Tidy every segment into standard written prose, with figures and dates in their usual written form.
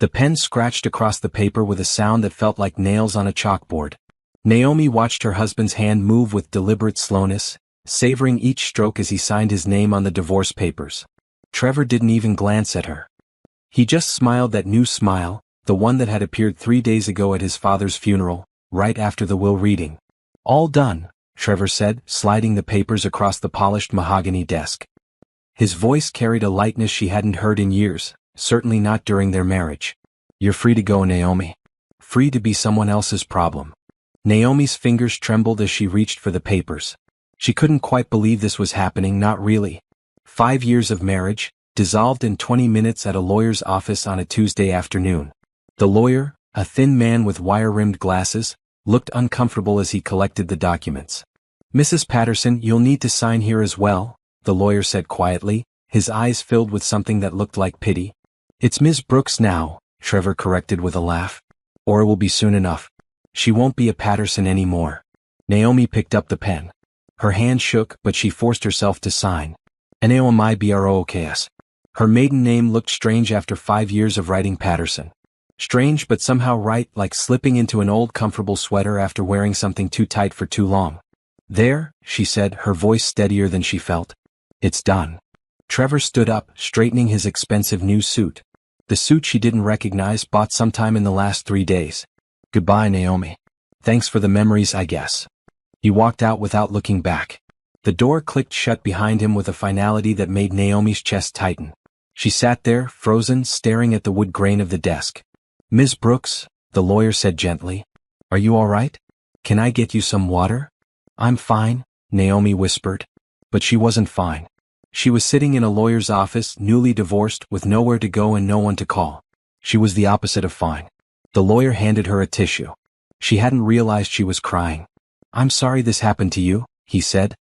The pen scratched across the paper with a sound that felt like nails on a chalkboard. Naomi watched her husband's hand move with deliberate slowness, savoring each stroke as he signed his name on the divorce papers. Trevor didn't even glance at her. He just smiled that new smile, the one that had appeared 3 days ago at his father's funeral, right after the will reading. "All done," Trevor said, sliding the papers across the polished mahogany desk. His voice carried a lightness she hadn't heard in years, certainly not during their marriage. "You're free to go, Naomi. Free to be someone else's problem." Naomi's fingers trembled as she reached for the papers. She couldn't quite believe this was happening, not really. 5 years of marriage, dissolved in 20 minutes at a lawyer's office on a Tuesday afternoon. The lawyer, a thin man with wire-rimmed glasses, looked uncomfortable as he collected the documents. "Mrs. Patterson, you'll need to sign here as well," the lawyer said quietly, his eyes filled with something that looked like pity. "It's Ms. Brooks now," Trevor corrected with a laugh. "Or it will be soon enough. She won't be a Patterson anymore." Naomi picked up the pen. Her hand shook, but she forced herself to sign. Naomi Brooks. Her maiden name looked strange after 5 years of writing Patterson. Strange but somehow right, like slipping into an old comfortable sweater after wearing something too tight for too long. "There," she said, her voice steadier than she felt. "It's done." Trevor stood up, straightening his expensive new suit. The suit she didn't recognize, bought sometime in the last 3 days. "Goodbye, Naomi. Thanks for the memories, I guess." He walked out without looking back. The door clicked shut behind him with a finality that made Naomi's chest tighten. She sat there, frozen, staring at the wood grain of the desk. "Ms. Brooks," the lawyer said gently. "Are you all right? Can I get you some water?" "I'm fine," Naomi whispered. But she wasn't fine. She was sitting in a lawyer's office, newly divorced, with nowhere to go and no one to call. She was the opposite of fine. The lawyer handed her a tissue. She hadn't realized she was crying. "I'm sorry this happened to you," he said.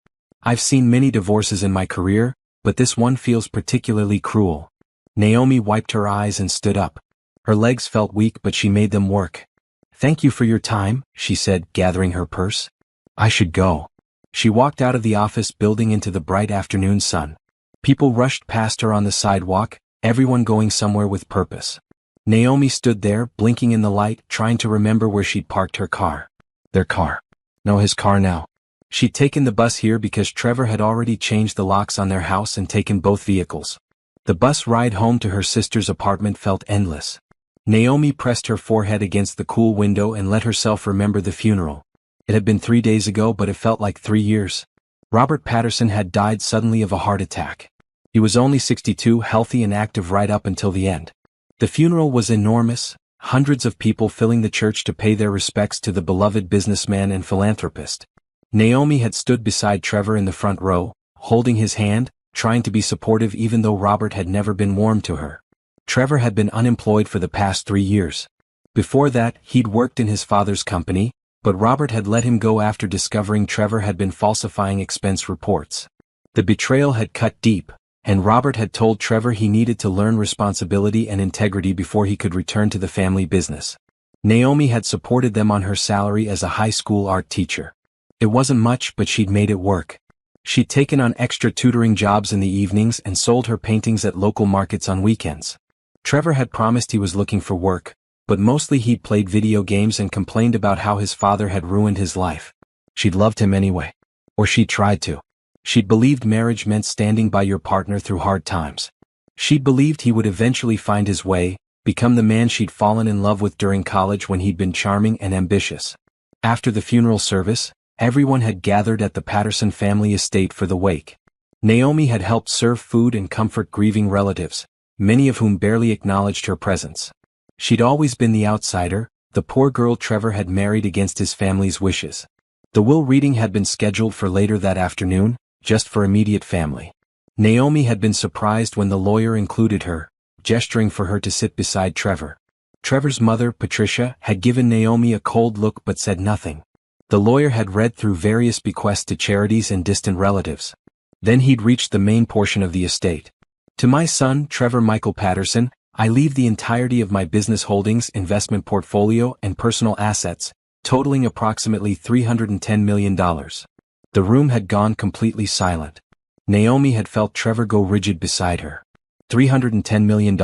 "I've seen many divorces in my career, but this one feels particularly cruel." Naomi wiped her eyes and stood up. Her legs felt weak, but she made them work. "Thank you for your time," she said, gathering her purse. "I should go." She walked out of the office building into the bright afternoon sun. People rushed past her on the sidewalk, everyone going somewhere with purpose. Naomi stood there, blinking in the light, trying to remember where she'd parked her car. Their car. No, his car now. She'd taken the bus here because Trevor had already changed the locks on their house and taken both vehicles. The bus ride home to her sister's apartment felt endless. Naomi pressed her forehead against the cool window and let herself remember the funeral. It had been 3 days ago, but it felt like 3 years. Robert Patterson had died suddenly of a heart attack. He was only 62, healthy and active right up until the end. The funeral was enormous, hundreds of people filling the church to pay their respects to the beloved businessman and philanthropist. Naomi had stood beside Trevor in the front row, holding his hand, trying to be supportive even though Robert had never been warm to her. Trevor had been unemployed for the past 3 years. Before that, he'd worked in his father's company, but Robert had let him go after discovering Trevor had been falsifying expense reports. The betrayal had cut deep, and Robert had told Trevor he needed to learn responsibility and integrity before he could return to the family business. Naomi had supported them on her salary as a high school art teacher. It wasn't much, but she'd made it work. She'd taken on extra tutoring jobs in the evenings and sold her paintings at local markets on weekends. Trevor had promised he was looking for work, but mostly he'd played video games and complained about how his father had ruined his life. She'd loved him anyway. Or she'd tried to. She'd believed marriage meant standing by your partner through hard times. She'd believed he would eventually find his way, become the man she'd fallen in love with during college when he'd been charming and ambitious. After the funeral service, everyone had gathered at the Patterson family estate for the wake. Naomi had helped serve food and comfort grieving relatives, many of whom barely acknowledged her presence. She'd always been the outsider, the poor girl Trevor had married against his family's wishes. The will reading had been scheduled for later that afternoon, just for immediate family. Naomi had been surprised when the lawyer included her, gesturing for her to sit beside Trevor. Trevor's mother, Patricia, had given Naomi a cold look but said nothing. The lawyer had read through various bequests to charities and distant relatives. Then he'd reached the main portion of the estate. "To my son, Trevor Michael Patterson, I leave the entirety of my business holdings, investment portfolio, and personal assets, totaling approximately $310 million. The room had gone completely silent. Naomi had felt Trevor go rigid beside her. $310 million.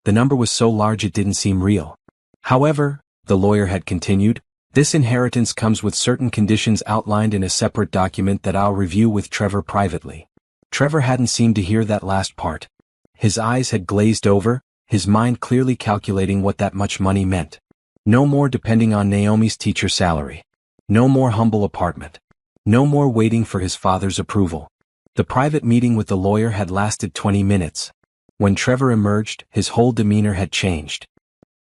The number was so large it didn't seem real. However, the lawyer had continued, this inheritance comes with certain conditions outlined in a separate document that I'll review with Trevor privately. Trevor hadn't seemed to hear that last part. His eyes had glazed over, his mind clearly calculating what that much money meant. No more depending on Naomi's teacher salary. No more humble apartment. No more waiting for his father's approval. The private meeting with the lawyer had lasted 20 minutes. When Trevor emerged, his whole demeanor had changed.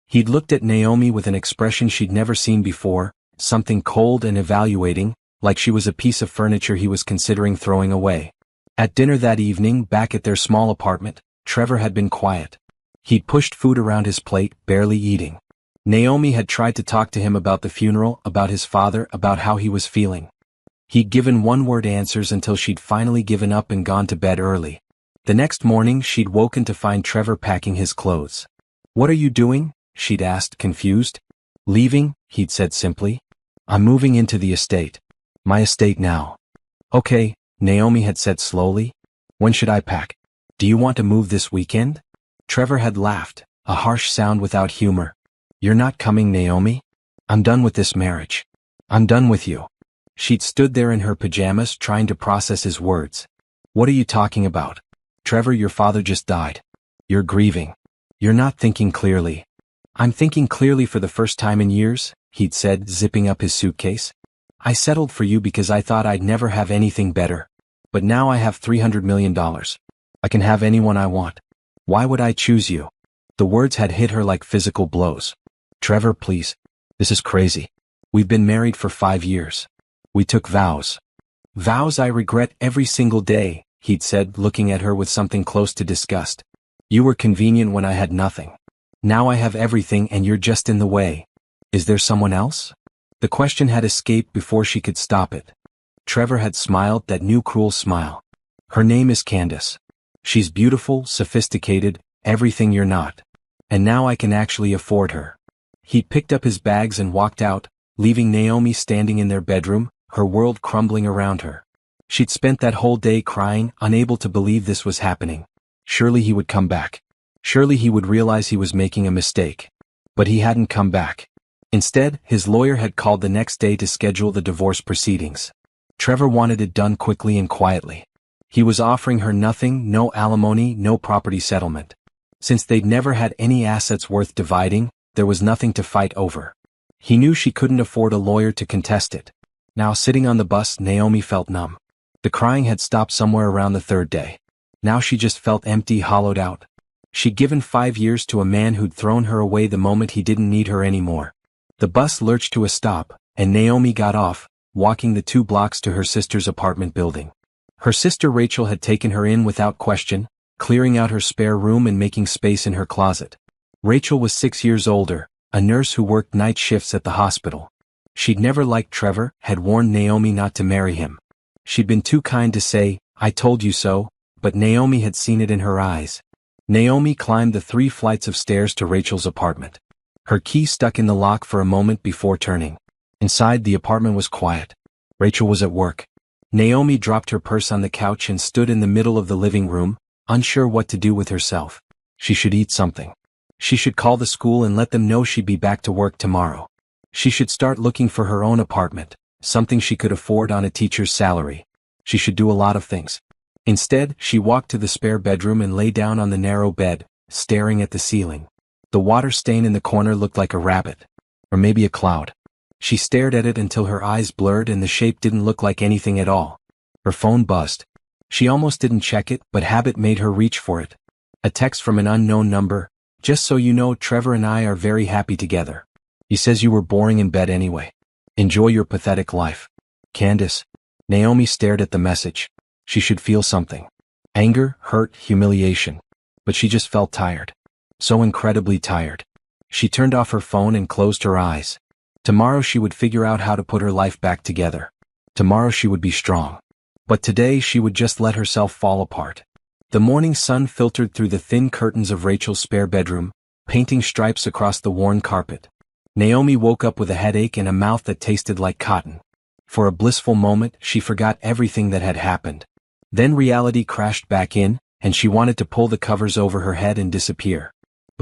He'd looked at Naomi with an expression she'd never seen before, something cold and evaluating, like she was a piece of furniture he was considering throwing away. At dinner that evening, back at their small apartment, Trevor had been quiet. He'd pushed food around his plate, barely eating. Naomi had tried to talk to him about the funeral, about his father, about how he was feeling. He'd given one-word answers until she'd finally given up and gone to bed early. The next morning she'd woken to find Trevor packing his clothes. "What are you doing?" she'd asked, confused. "Leaving," he'd said simply. "I'm moving into the estate. My estate now." "Okay," Naomi had said slowly. "When should I pack? Do you want to move this weekend?" Trevor had laughed, a harsh sound without humor. "You're not coming, Naomi? I'm done with this marriage. I'm done with you." She'd stood there in her pajamas trying to process his words. "What are you talking about? Trevor, your father just died. You're grieving. You're not thinking clearly." "I'm thinking clearly for the first time in years," he'd said, zipping up his suitcase. "I settled for you because I thought I'd never have anything better. But now I have $300 million. I can have anyone I want. Why would I choose you?" The words had hit her like physical blows. "Trevor, please. This is crazy. We've been married for 5 years. We took vows. Vows I regret every single day," he'd said, looking at her with something close to disgust. "You were convenient when I had nothing. Now I have everything and you're just in the way. Is there someone else?" The question had escaped before she could stop it. Trevor had smiled, that new cruel smile. "Her name is Candace. She's beautiful, sophisticated, everything you're not. And now I can actually afford her." He picked up his bags and walked out, leaving Naomi standing in their bedroom, her world crumbling around her. She'd spent that whole day crying, unable to believe this was happening. Surely he would come back. Surely he would realize he was making a mistake. But he hadn't come back. Instead, his lawyer had called the next day to schedule the divorce proceedings. Trevor wanted it done quickly and quietly. He was offering her nothing, no alimony, no property settlement. Since they'd never had any assets worth dividing, there was nothing to fight over. He knew she couldn't afford a lawyer to contest it. Now sitting on the bus, Naomi felt numb. The crying had stopped somewhere around the 3rd day. Now she just felt empty, hollowed out. She'd given 5 years to a man who'd thrown her away the moment he didn't need her anymore. The bus lurched to a stop, and Naomi got off, walking the 2 blocks to her sister's apartment building. Her sister Rachel had taken her in without question, clearing out her spare room and making space in her closet. Rachel was 6 years older, a nurse who worked night shifts at the hospital. She'd never liked Trevor, had warned Naomi not to marry him. She'd been too kind to say, "I told you so," but Naomi had seen it in her eyes. Naomi climbed the 3 flights of stairs to Rachel's apartment. Her key stuck in the lock for a moment before turning. Inside, the apartment was quiet. Rachel was at work. Naomi dropped her purse on the couch and stood in the middle of the living room, unsure what to do with herself. She should eat something. She should call the school and let them know she'd be back to work tomorrow. She should start looking for her own apartment, something she could afford on a teacher's salary. She should do a lot of things. Instead, she walked to the spare bedroom and lay down on the narrow bed, staring at the ceiling. The water stain in the corner looked like a rabbit. Or maybe a cloud. She stared at it until her eyes blurred and the shape didn't look like anything at all. Her phone buzzed. She almost didn't check it, but habit made her reach for it. A text from an unknown number. "Just so you know, Trevor and I are very happy together. He says you were boring in bed anyway. Enjoy your pathetic life. Candace." Naomi stared at the message. She should feel something. Anger, hurt, humiliation. But she just felt tired. So incredibly tired. She turned off her phone and closed her eyes. Tomorrow she would figure out how to put her life back together. Tomorrow she would be strong. But today she would just let herself fall apart. The morning sun filtered through the thin curtains of Rachel's spare bedroom, painting stripes across the worn carpet. Naomi woke up with a headache and a mouth that tasted like cotton. For a blissful moment, she forgot everything that had happened. Then reality crashed back in, and she wanted to pull the covers over her head and disappear.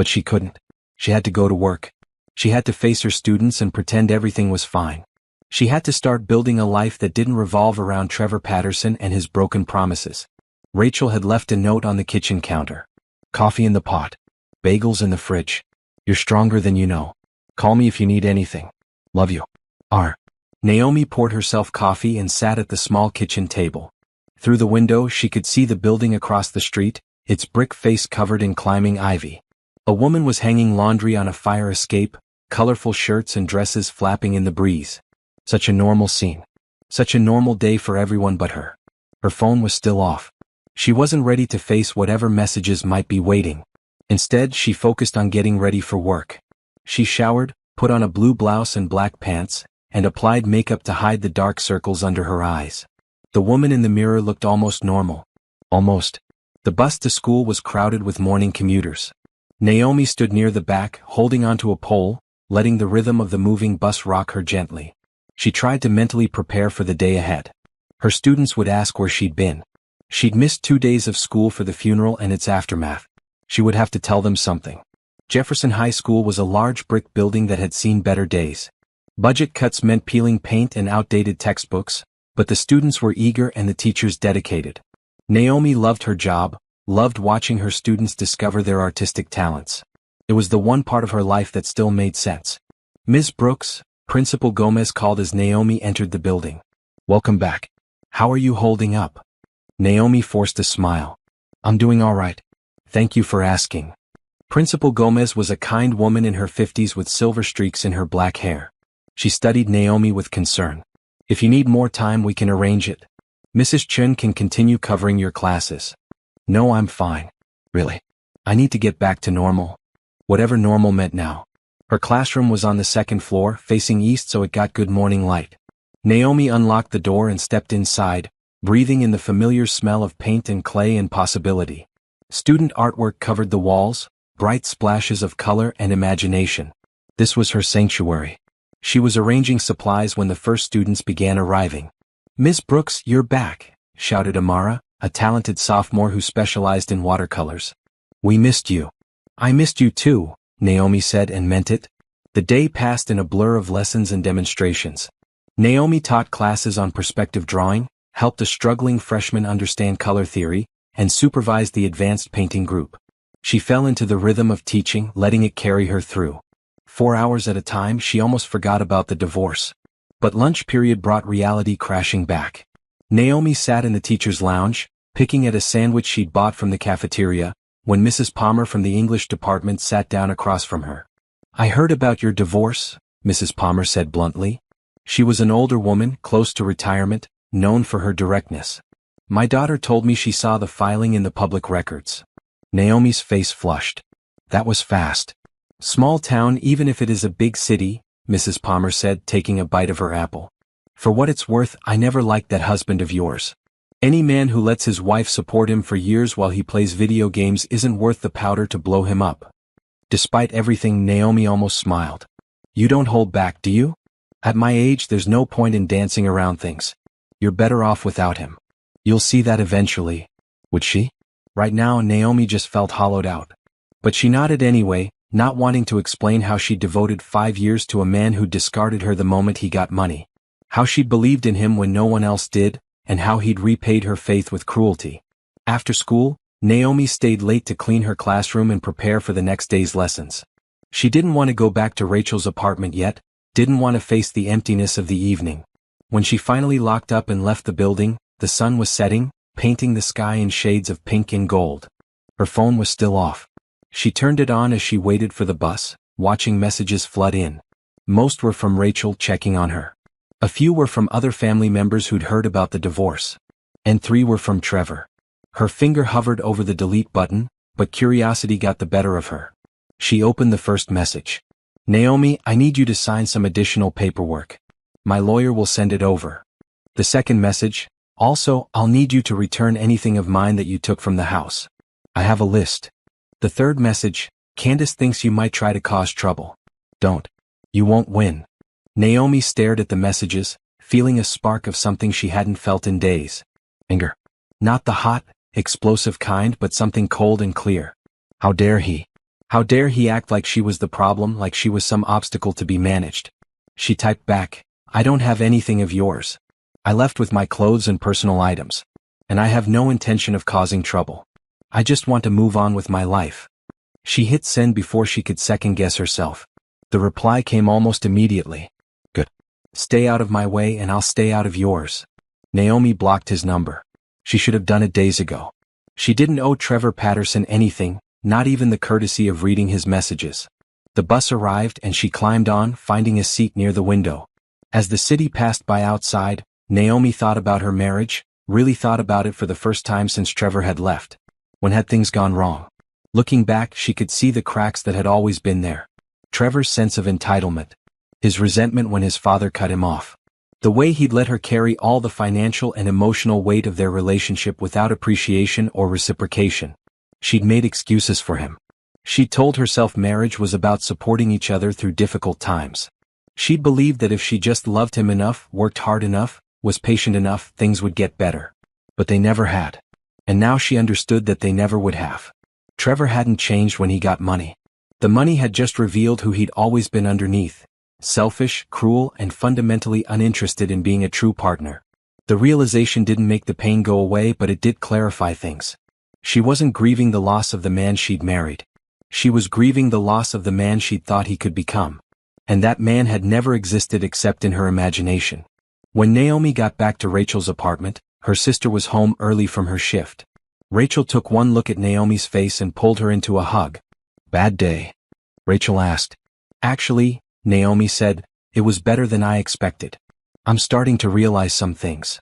But she couldn't. She had to go to work. She had to face her students and pretend everything was fine. She had to start building a life that didn't revolve around Trevor Patterson and his broken promises. Rachel had left a note on the kitchen counter. Coffee in the pot. Bagels in the fridge. You're stronger than you know. Call me if you need anything. Love you. R. Naomi poured herself coffee and sat at the small kitchen table. Through the window she could see the building across the street, its brick face covered in climbing ivy. A woman was hanging laundry on a fire escape, colorful shirts and dresses flapping in the breeze. Such a normal scene. Such a normal day for everyone but her. Her phone was still off. She wasn't ready to face whatever messages might be waiting. Instead, she focused on getting ready for work. She showered, put on a blue blouse and black pants, and applied makeup to hide the dark circles under her eyes. The woman in the mirror looked almost normal. Almost. The bus to school was crowded with morning commuters. Naomi stood near the back, holding onto a pole, letting the rhythm of the moving bus rock her gently. She tried to mentally prepare for the day ahead. Her students would ask where she'd been. She'd missed 2 days of school for the funeral and its aftermath. She would have to tell them something. Jefferson High School was a large brick building that had seen better days. Budget cuts meant peeling paint and outdated textbooks, but the students were eager and the teachers dedicated. Naomi loved her job, loved watching her students discover their artistic talents. It was the one part of her life that still made sense. Ms. Brooks, Principal Gomez called as Naomi entered the building. Welcome back. How are you holding up? Naomi forced a smile. I'm doing all right. Thank you for asking. Principal Gomez was a kind woman in her 50s with silver streaks in her black hair. She studied Naomi with concern. If you need more time, we can arrange it. Mrs. Chun can continue covering your classes. No, I'm fine. Really. I need to get back to normal. Whatever normal meant now. Her classroom was on the second floor, facing east so it got good morning light. Naomi unlocked the door and stepped inside, breathing in the familiar smell of paint and clay and possibility. Student artwork covered the walls, bright splashes of color and imagination. This was her sanctuary. She was arranging supplies when the first students began arriving. Miss Brooks, you're back, shouted Amara, a talented sophomore who specialized in watercolors. We missed you. I missed you too, Naomi said and meant it. The day passed in a blur of lessons and demonstrations. Naomi taught classes on perspective drawing, helped a struggling freshman understand color theory, and supervised the advanced painting group. She fell into the rhythm of teaching, letting it carry her through. 4 hours at a time, she almost forgot about the divorce. But lunch period brought reality crashing back. Naomi sat in the teacher's lounge, picking at a sandwich she'd bought from the cafeteria, when Mrs. Palmer from the English department sat down across from her. I heard about your divorce, Mrs. Palmer said bluntly. She was an older woman, close to retirement, known for her directness. My daughter told me she saw the filing in the public records. Naomi's face flushed. That was fast. Small town even if it is a big city, Mrs. Palmer said, taking a bite of her apple. For what it's worth, I never liked that husband of yours. Any man who lets his wife support him for years while he plays video games isn't worth the powder to blow him up. Despite everything, Naomi almost smiled. You don't hold back, do you? At my age, there's no point in dancing around things. You're better off without him. You'll see that eventually. Would she? Right now, Naomi just felt hollowed out. But she nodded anyway, not wanting to explain how she devoted 5 years to a man who discarded her the moment he got money. How she believed in him when no one else did, and how he'd repaid her faith with cruelty. After school, Naomi stayed late to clean her classroom and prepare for the next day's lessons. She didn't want to go back to Rachel's apartment yet, didn't want to face the emptiness of the evening. When she finally locked up and left the building, the sun was setting, painting the sky in shades of pink and gold. Her phone was still off. She turned it on as she waited for the bus, watching messages flood in. Most were from Rachel checking on her. A few were from other family members who'd heard about the divorce. And 3 were from Trevor. Her finger hovered over the delete button, but curiosity got the better of her. She opened the first message. Naomi, I need you to sign some additional paperwork. My lawyer will send it over. The second message, also, I'll need you to return anything of mine that you took from the house. I have a list. The third message, Candace thinks you might try to cause trouble. Don't. You won't win. Naomi stared at the messages, feeling a spark of something she hadn't felt in days. Anger. Not the hot, explosive kind but something cold and clear. How dare he? How dare he act like she was the problem, like she was some obstacle to be managed. She typed back, "I don't have anything of yours. I left with my clothes and personal items. And I have no intention of causing trouble. I just want to move on with my life." She hit send before she could second-guess herself. The reply came almost immediately. "Good. Stay out of my way and I'll stay out of yours." Naomi blocked his number. She should have done it days ago. She didn't owe Trevor Patterson anything, not even the courtesy of reading his messages. The bus arrived and she climbed on, finding a seat near the window. As the city passed by outside, Naomi thought about her marriage, really thought about it for the first time since Trevor had left. When had things gone wrong? Looking back, she could see the cracks that had always been there. Trevor's sense of entitlement. His resentment when his father cut him off. The way he'd let her carry all the financial and emotional weight of their relationship without appreciation or reciprocation. She'd made excuses for him. She'd told herself marriage was about supporting each other through difficult times. She'd believed that if she just loved him enough, worked hard enough, was patient enough, things would get better. But they never had. And now she understood that they never would have. Trevor hadn't changed when he got money. The money had just revealed who he'd always been underneath. Selfish, cruel, and fundamentally uninterested in being a true partner. The realization didn't make the pain go away, but it did clarify things. She wasn't grieving the loss of the man she'd married. She was grieving the loss of the man she'd thought he could become. And that man had never existed except in her imagination. When Naomi got back to Rachel's apartment, her sister was home early from her shift. Rachel took one look at Naomi's face and pulled her into a hug. "Bad day?" Rachel asked. "Actually," Naomi said, "it was better than I expected. I'm starting to realize some things."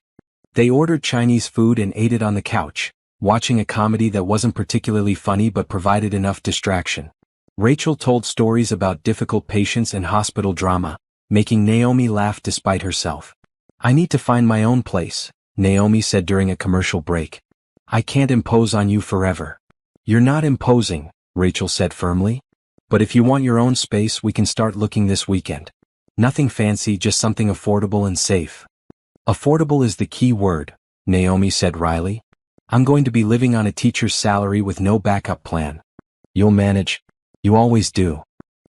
They ordered Chinese food and ate it on the couch, watching a comedy that wasn't particularly funny but provided enough distraction. Rachel told stories about difficult patients and hospital drama, making Naomi laugh despite herself. "I need to find my own place," Naomi said during a commercial break. "I can't impose on you forever." "You're not imposing," Rachel said firmly. "But if you want your own space, we can start looking this weekend. Nothing fancy, just something affordable and safe." "Affordable is the key word," Naomi said wryly. "I'm going to be living on a teacher's salary with no backup plan." "You'll manage. You always do."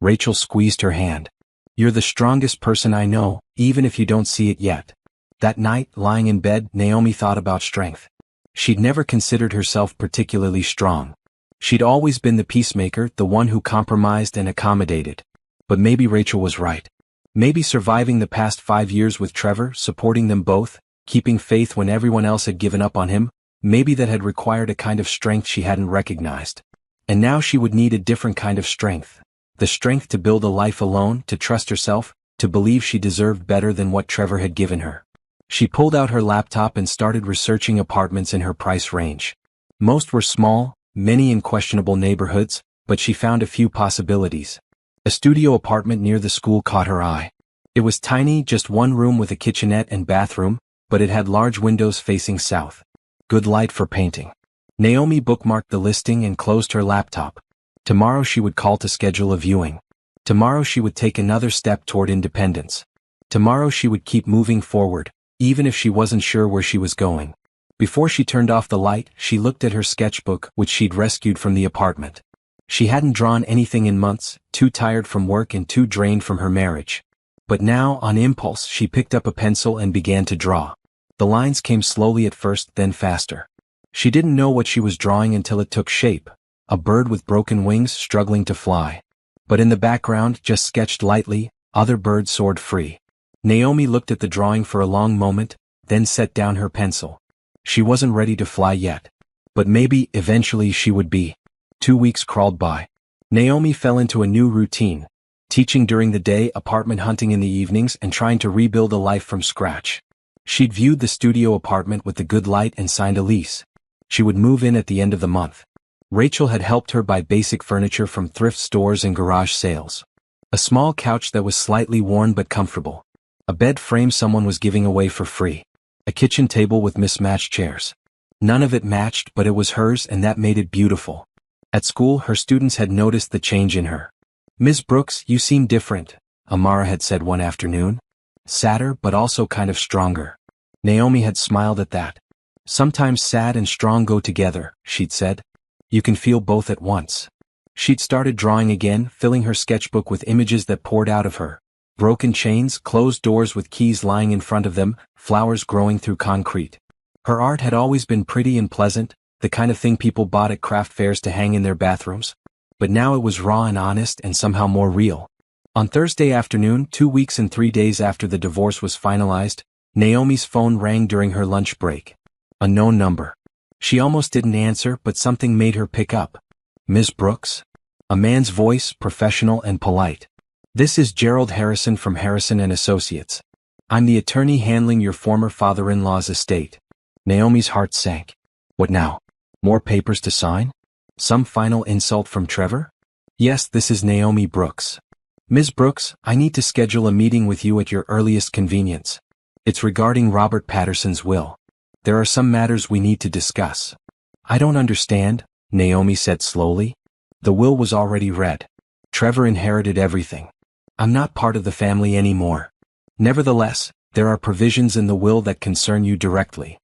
Rachel squeezed her hand. "You're the strongest person I know, even if you don't see it yet." That night, lying in bed, Naomi thought about strength. She'd never considered herself particularly strong. She'd always been the peacemaker, the one who compromised and accommodated. But maybe Rachel was right. Maybe surviving the past 5 years with Trevor, supporting them both, keeping faith when everyone else had given up on him, maybe that had required a kind of strength she hadn't recognized. And now she would need a different kind of strength. The strength to build a life alone, to trust herself, to believe she deserved better than what Trevor had given her. She pulled out her laptop and started researching apartments in her price range. Most were small, many in questionable neighborhoods, but she found a few possibilities. A studio apartment near the school caught her eye. It was tiny, just one room with a kitchenette and bathroom, but it had large windows facing south. Good light for painting. Naomi bookmarked the listing and closed her laptop. Tomorrow she would call to schedule a viewing. Tomorrow she would take another step toward independence. Tomorrow she would keep moving forward, even if she wasn't sure where she was going. Before she turned off the light, she looked at her sketchbook, which she'd rescued from the apartment. She hadn't drawn anything in months, too tired from work and too drained from her marriage. But now, on impulse, she picked up a pencil and began to draw. The lines came slowly at first, then faster. She didn't know what she was drawing until it took shape. A bird with broken wings struggling to fly. But in the background, just sketched lightly, other birds soared free. Naomi looked at the drawing for a long moment, then set down her pencil. She wasn't ready to fly yet. But maybe, eventually she would be. 2 weeks crawled by. Naomi fell into a new routine. Teaching during the day, apartment hunting in the evenings, and trying to rebuild a life from scratch. She'd viewed the studio apartment with the good light and signed a lease. She would move in at the end of the month. Rachel had helped her buy basic furniture from thrift stores and garage sales. A small couch that was slightly worn but comfortable. A bed frame someone was giving away for free. A kitchen table with mismatched chairs. None of it matched, but it was hers, and that made it beautiful. At school, her students had noticed the change in her. "Ms. Brooks, you seem different," Amara had said one afternoon. "Sadder, but also kind of stronger." Naomi had smiled at that. "Sometimes sad and strong go together," she'd said. "You can feel both at once." She'd started drawing again, filling her sketchbook with images that poured out of her. Broken chains, closed doors with keys lying in front of them, flowers growing through concrete. Her art had always been pretty and pleasant, the kind of thing people bought at craft fairs to hang in their bathrooms. But now it was raw and honest and somehow more real. On Thursday afternoon, 2 weeks and 3 days after the divorce was finalized, Naomi's phone rang during her lunch break. A known number. She almost didn't answer, but something made her pick up. Ms. Brooks? A man's voice, professional and polite. This is Gerald Harrison from Harrison & Associates. I'm the attorney handling your former father-in-law's estate. Naomi's heart sank. What now? More papers to sign? Some final insult from Trevor? Yes, this is Naomi Brooks. Ms. Brooks, I need to schedule a meeting with you at your earliest convenience. It's regarding Robert Patterson's will. There are some matters we need to discuss. I don't understand, Naomi said slowly. The will was already read. Trevor inherited everything. I'm not part of the family anymore. Nevertheless, there are provisions in the will that concern you directly.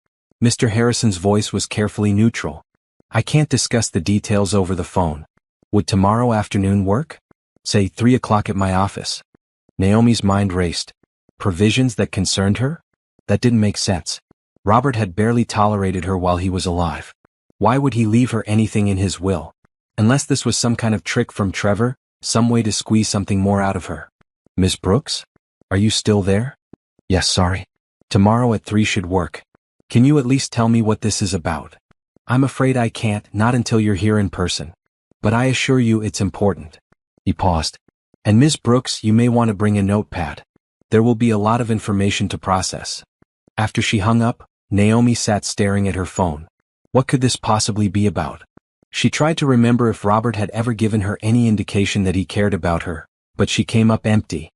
Mr. Harrison's voice was carefully neutral. I can't discuss the details over the phone. Would tomorrow afternoon work? Say 3 o'clock at my office. Naomi's mind raced. Provisions that concerned her? That didn't make sense. Robert had barely tolerated her while he was alive. Why would he leave her anything in his will? Unless this was some kind of trick from Trevor, some way to squeeze something more out of her. Miss Brooks? Are you still there? Yes, sorry. Tomorrow at 3 should work. Can you at least tell me what this is about? I'm afraid I can't, not until you're here in person. But I assure you it's important. He paused. And Miss Brooks, you may want to bring a notepad. There will be a lot of information to process. After she hung up, Naomi sat staring at her phone. What could this possibly be about? She tried to remember if Robert had ever given her any indication that he cared about her, but she came up empty.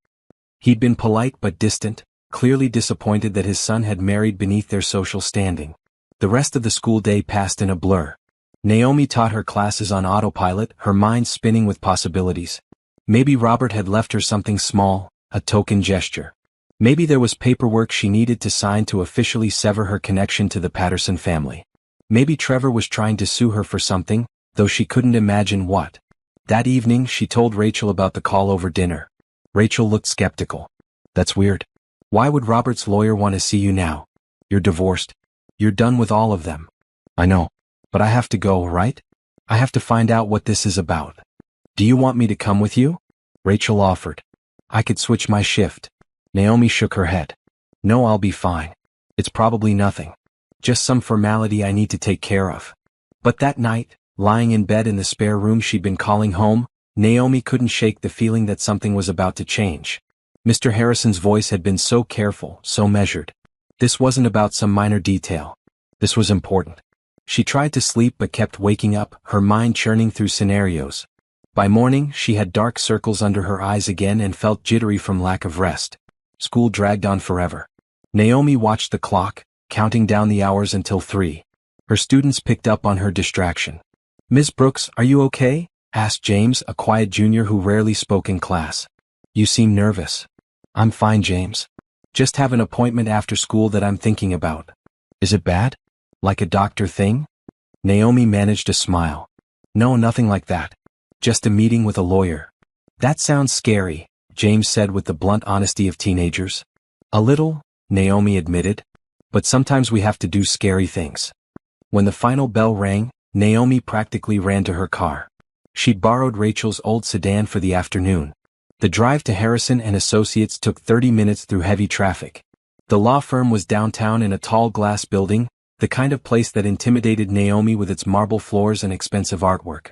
He'd been polite but distant, clearly disappointed that his son had married beneath their social standing. The rest of the school day passed in a blur. Naomi taught her classes on autopilot, her mind spinning with possibilities. Maybe Robert had left her something small, a token gesture. Maybe there was paperwork she needed to sign to officially sever her connection to the Patterson family. Maybe Trevor was trying to sue her for something, though she couldn't imagine what. That evening, she told Rachel about the call over dinner. Rachel looked skeptical. That's weird. Why would Robert's lawyer want to see you now? You're divorced. You're done with all of them. I know. But I have to go, right? I have to find out what this is about. Do you want me to come with you? Rachel offered. I could switch my shift. Naomi shook her head. No, I'll be fine. It's probably nothing. Just some formality I need to take care of. But that night, lying in bed in the spare room she'd been calling home, Naomi couldn't shake the feeling that something was about to change. Mr. Harrison's voice had been so careful, so measured. This wasn't about some minor detail. This was important. She tried to sleep but kept waking up, her mind churning through scenarios. By morning, she had dark circles under her eyes again and felt jittery from lack of rest. School dragged on forever. Naomi watched the clock, counting down the hours until 3. Her students picked up on her distraction. Ms. Brooks, are you okay? Asked James, a quiet junior who rarely spoke in class. You seem nervous. I'm fine, James. Just have an appointment after school that I'm thinking about. Is it bad? Like a doctor thing? Naomi managed a smile. No, nothing like that. Just a meeting with a lawyer. That sounds scary, James said with the blunt honesty of teenagers. A little, Naomi admitted. But sometimes we have to do scary things. When the final bell rang, Naomi practically ran to her car. She'd borrowed Rachel's old sedan for the afternoon. The drive to Harrison & Associates took 30 minutes through heavy traffic. The law firm was downtown in a tall glass building, the kind of place that intimidated Naomi with its marble floors and expensive artwork.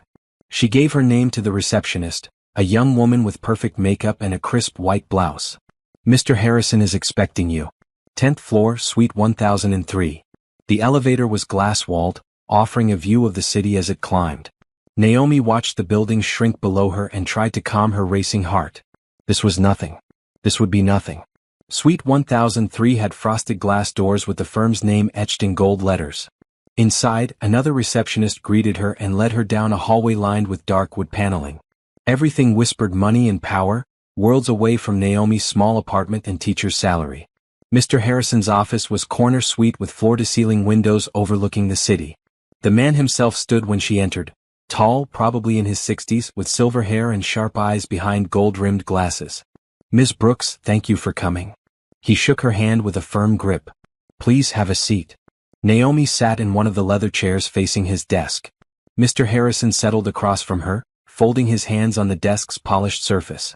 She gave her name to the receptionist, a young woman with perfect makeup and a crisp white blouse. Mr. Harrison is expecting you. 10th floor, suite 1003. The elevator was glass-walled, offering a view of the city as it climbed. Naomi watched the building shrink below her and tried to calm her racing heart. This was nothing. This would be nothing. Suite 1003 had frosted glass doors with the firm's name etched in gold letters. Inside, another receptionist greeted her and led her down a hallway lined with dark wood paneling. Everything whispered money and power, worlds away from Naomi's small apartment and teacher's salary. Mr. Harrison's office was corner suite with floor-to-ceiling windows overlooking the city. The man himself stood when she entered, Tall, probably in his 60s, with silver hair and sharp eyes behind gold-rimmed glasses. "Ms. Brooks, thank you for coming." He shook her hand with a firm grip. "Please have a seat." Naomi sat in one of the leather chairs facing his desk. Mr. Harrison settled across from her, folding his hands on the desk's polished surface.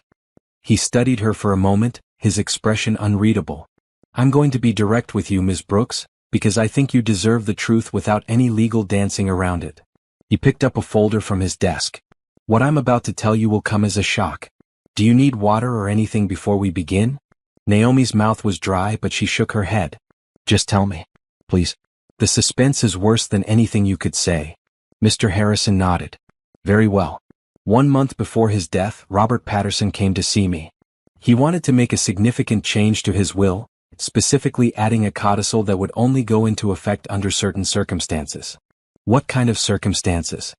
He studied her for a moment, his expression unreadable. "I'm going to be direct with you, Ms. Brooks, because I think you deserve the truth without any legal dancing around it." He picked up a folder from his desk. "What I'm about to tell you will come as a shock. Do you need water or anything before we begin?" Naomi's mouth was dry, but she shook her head. "Just tell me, please. The suspense is worse than anything you could say." Mr. Harrison nodded. "Very well. 1 month before his death, Robert Patterson came to see me. He wanted to make a significant change to his will, specifically adding a codicil that would only go into effect under certain circumstances." "What kind of circumstances?"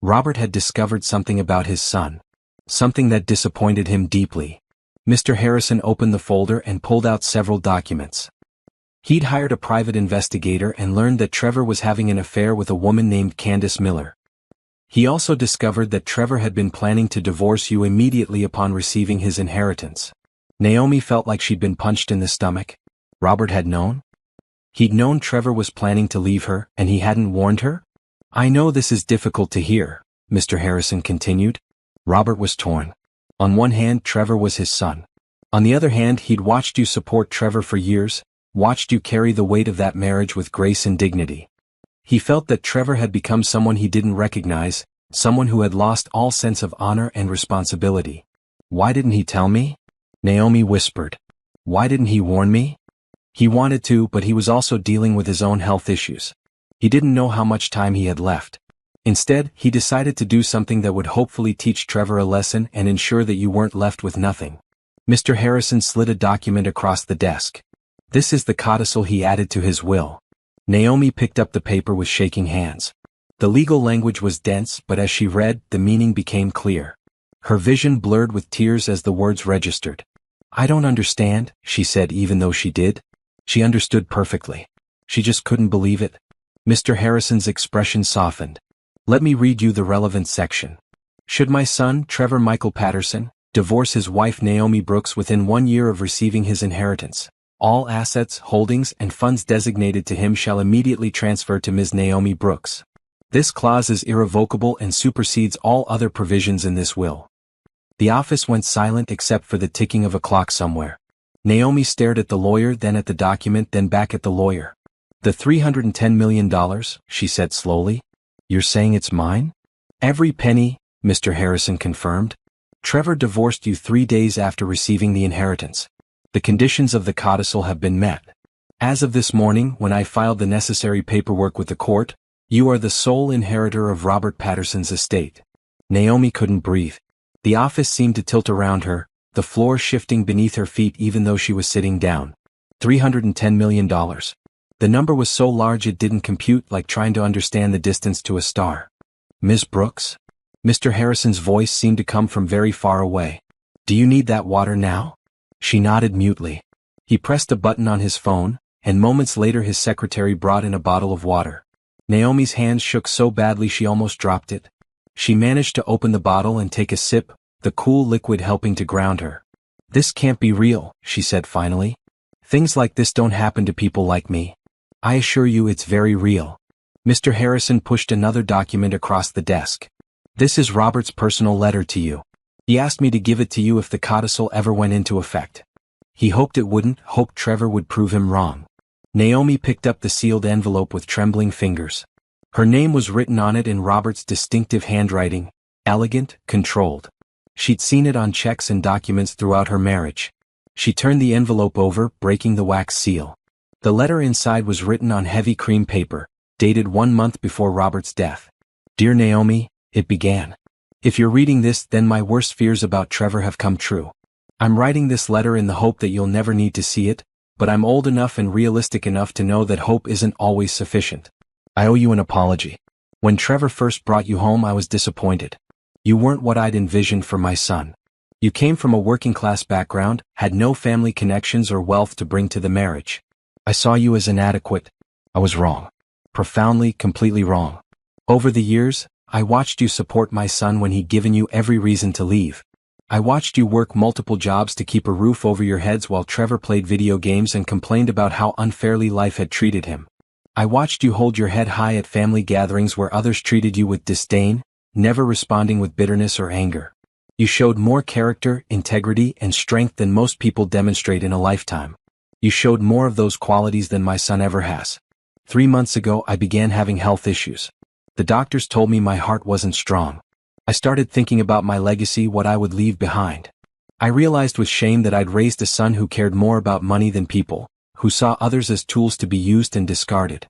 Robert had discovered something about his son. Something that disappointed him deeply. Mr. Harrison opened the folder and pulled out several documents. He'd hired a private investigator and learned that Trevor was having an affair with a woman named Candace Miller. He also discovered that Trevor had been planning to divorce you immediately upon receiving his inheritance. Naomi felt like she'd been punched in the stomach. Robert had known? He'd known Trevor was planning to leave her, and he hadn't warned her? "I know this is difficult to hear," Mr. Harrison continued. Robert was torn. On one hand, Trevor was his son. On the other hand, he'd watched you support Trevor for years, watched you carry the weight of that marriage with grace and dignity. He felt that Trevor had become someone he didn't recognize, someone who had lost all sense of honor and responsibility. "Why didn't he tell me?" Naomi whispered. "Why didn't he warn me?" He wanted to, but he was also dealing with his own health issues. He didn't know how much time he had left. Instead, he decided to do something that would hopefully teach Trevor a lesson and ensure that you weren't left with nothing. Mr. Harrison slid a document across the desk. "This is the codicil he added to his will." Naomi picked up the paper with shaking hands. The legal language was dense, but as she read, the meaning became clear. Her vision blurred with tears as the words registered. "I don't understand," she said, even though she did. She understood perfectly. She just couldn't believe it. Mr. Harrison's expression softened. "Let me read you the relevant section. Should my son, Trevor Michael Patterson, divorce his wife Naomi Brooks within 1 year of receiving his inheritance, all assets, holdings, and funds designated to him shall immediately transfer to Ms. Naomi Brooks. This clause is irrevocable and supersedes all other provisions in this will." The office went silent except for the ticking of a clock somewhere. Naomi stared at the lawyer, then at the document, then back at the lawyer. "The $310 million, she said slowly. "You're saying it's mine?" "Every penny," Mr. Harrison confirmed. "Trevor divorced you 3 days after receiving the inheritance. The conditions of the codicil have been met. As of this morning, when I filed the necessary paperwork with the court, you are the sole inheritor of Robert Patterson's estate." Naomi couldn't breathe. The office seemed to tilt around her, the floor shifting beneath her feet even though she was sitting down. $310 million. The number was so large it didn't compute, like trying to understand the distance to a star. "Ms. Brooks?" Mr. Harrison's voice seemed to come from very far away. "Do you need that water now?" She nodded mutely. He pressed a button on his phone, and moments later his secretary brought in a bottle of water. Naomi's hands shook so badly she almost dropped it. She managed to open the bottle and take a sip, the cool liquid helping to ground her. "This can't be real," she said finally. "Things like this don't happen to people like me. I assure you it's very real." Mr. Harrison pushed another document across the desk. "This is Robert's personal letter to you. He asked me to give it to you if the codicil ever went into effect. He hoped it wouldn't, hoped Trevor would prove him wrong." Naomi picked up the sealed envelope with trembling fingers. Her name was written on it in Robert's distinctive handwriting, elegant, controlled. She'd seen it on checks and documents throughout her marriage. She turned the envelope over, breaking the wax seal. The letter inside was written on heavy cream paper, dated 1 month before Robert's death. "Dear Naomi," it began. "If you're reading this, then my worst fears about Trevor have come true. I'm writing this letter in the hope that you'll never need to see it, but I'm old enough and realistic enough to know that hope isn't always sufficient. I owe you an apology. When Trevor first brought you home, I was disappointed. You weren't what I'd envisioned for my son. You came from a working-class background, had no family connections or wealth to bring to the marriage. I saw you as inadequate. I was wrong. Profoundly, completely wrong. Over the years, I watched you support my son when he'd given you every reason to leave. I watched you work multiple jobs to keep a roof over your heads while Trevor played video games and complained about how unfairly life had treated him. I watched you hold your head high at family gatherings where others treated you with disdain, never responding with bitterness or anger. You showed more character, integrity, and strength than most people demonstrate in a lifetime. You showed more of those qualities than my son ever has. 3 months ago, I began having health issues. The doctors told me my heart wasn't strong. I started thinking about my legacy, what I would leave behind. I realized with shame that I'd raised a son who cared more about money than people, who saw others as tools to be used and discarded.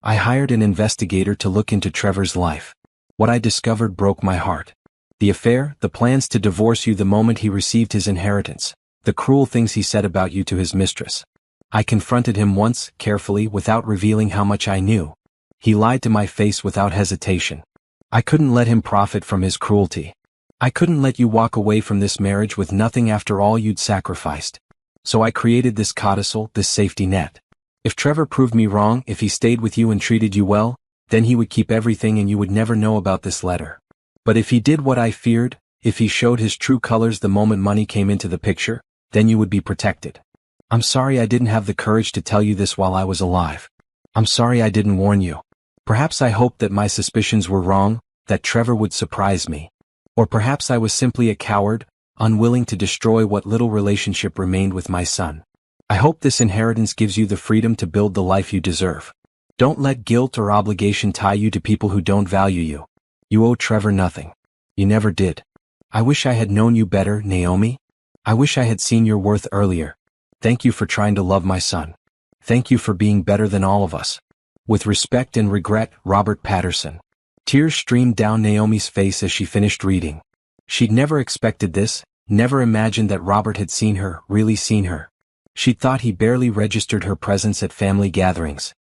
I hired an investigator to look into Trevor's life. What I discovered broke my heart. The affair, the plans to divorce you the moment he received his inheritance, the cruel things he said about you to his mistress. I confronted him once, carefully, without revealing how much I knew. He lied to my face without hesitation. I couldn't let him profit from his cruelty. I couldn't let you walk away from this marriage with nothing after all you'd sacrificed. So I created this codicil, this safety net. If Trevor proved me wrong, if he stayed with you and treated you well, then he would keep everything and you would never know about this letter. But if he did what I feared, if he showed his true colors the moment money came into the picture, then you would be protected. I'm sorry I didn't have the courage to tell you this while I was alive. I'm sorry I didn't warn you. Perhaps I hoped that my suspicions were wrong, that Trevor would surprise me. Or perhaps I was simply a coward, unwilling to destroy what little relationship remained with my son. I hope this inheritance gives you the freedom to build the life you deserve. Don't let guilt or obligation tie you to people who don't value you. You owe Trevor nothing. You never did. I wish I had known you better, Naomi. I wish I had seen your worth earlier. Thank you for trying to love my son. Thank you for being better than all of us. With respect and regret, Robert Patterson. Tears streamed down Naomi's face as she finished reading. She'd never expected this, never imagined that Robert had seen her, really seen her. She'd thought he barely registered her presence at family gatherings.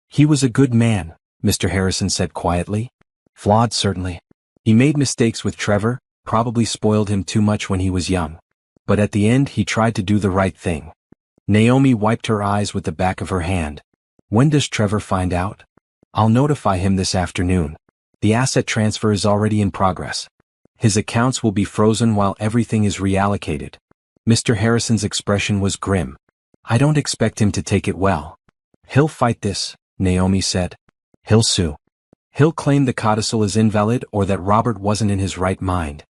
He was a good man, Mr. Harrison said quietly. Flawed, certainly. He made mistakes with Trevor, probably spoiled him too much when he was young. But at the end he tried to do the right thing. Naomi wiped her eyes with the back of her hand. When does Trevor find out? I'll notify him this afternoon. The asset transfer is already in progress. His accounts will be frozen while everything is reallocated. Mr. Harrison's expression was grim. I don't expect him to take it well. He'll fight this, Naomi said. He'll sue. He'll claim the codicil is invalid or that Robert wasn't in his right mind.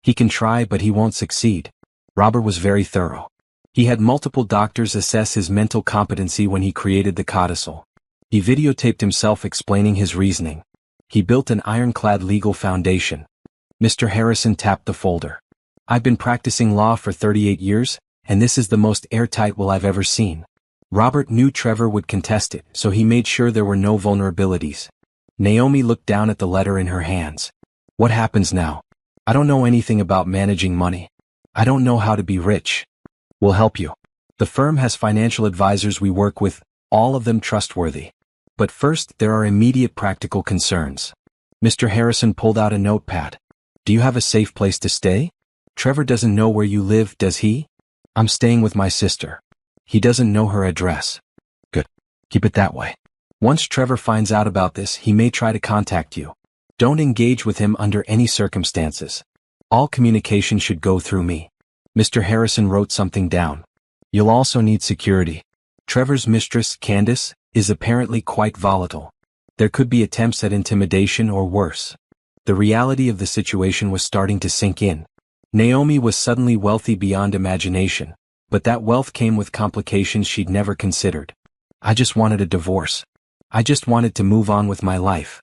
He can try, but he won't succeed. Robert was very thorough. He had multiple doctors assess his mental competency when he created the codicil. He videotaped himself explaining his reasoning. He built an ironclad legal foundation. Mr. Harrison tapped the folder. I've been practicing law for 38 years, and this is the most airtight will I've ever seen. Robert knew Trevor would contest it, so he made sure there were no vulnerabilities. Naomi looked down at the letter in her hands. What happens now? I don't know anything about managing money. I don't know how to be rich. We'll help you. The firm has financial advisors we work with, all of them trustworthy. But first, there are immediate practical concerns. Mr. Harrison pulled out a notepad. Do you have a safe place to stay? Trevor doesn't know where you live, does he? I'm staying with my sister. He doesn't know her address. Good. Keep it that way. Once Trevor finds out about this, he may try to contact you. Don't engage with him under any circumstances. All communication should go through me. Mr. Harrison wrote something down. You'll also need security. Trevor's mistress, Candace, is apparently quite volatile. There could be attempts at intimidation or worse. The reality of the situation was starting to sink in. Naomi was suddenly wealthy beyond imagination, but that wealth came with complications she'd never considered. I just wanted a divorce. I just wanted to move on with my life.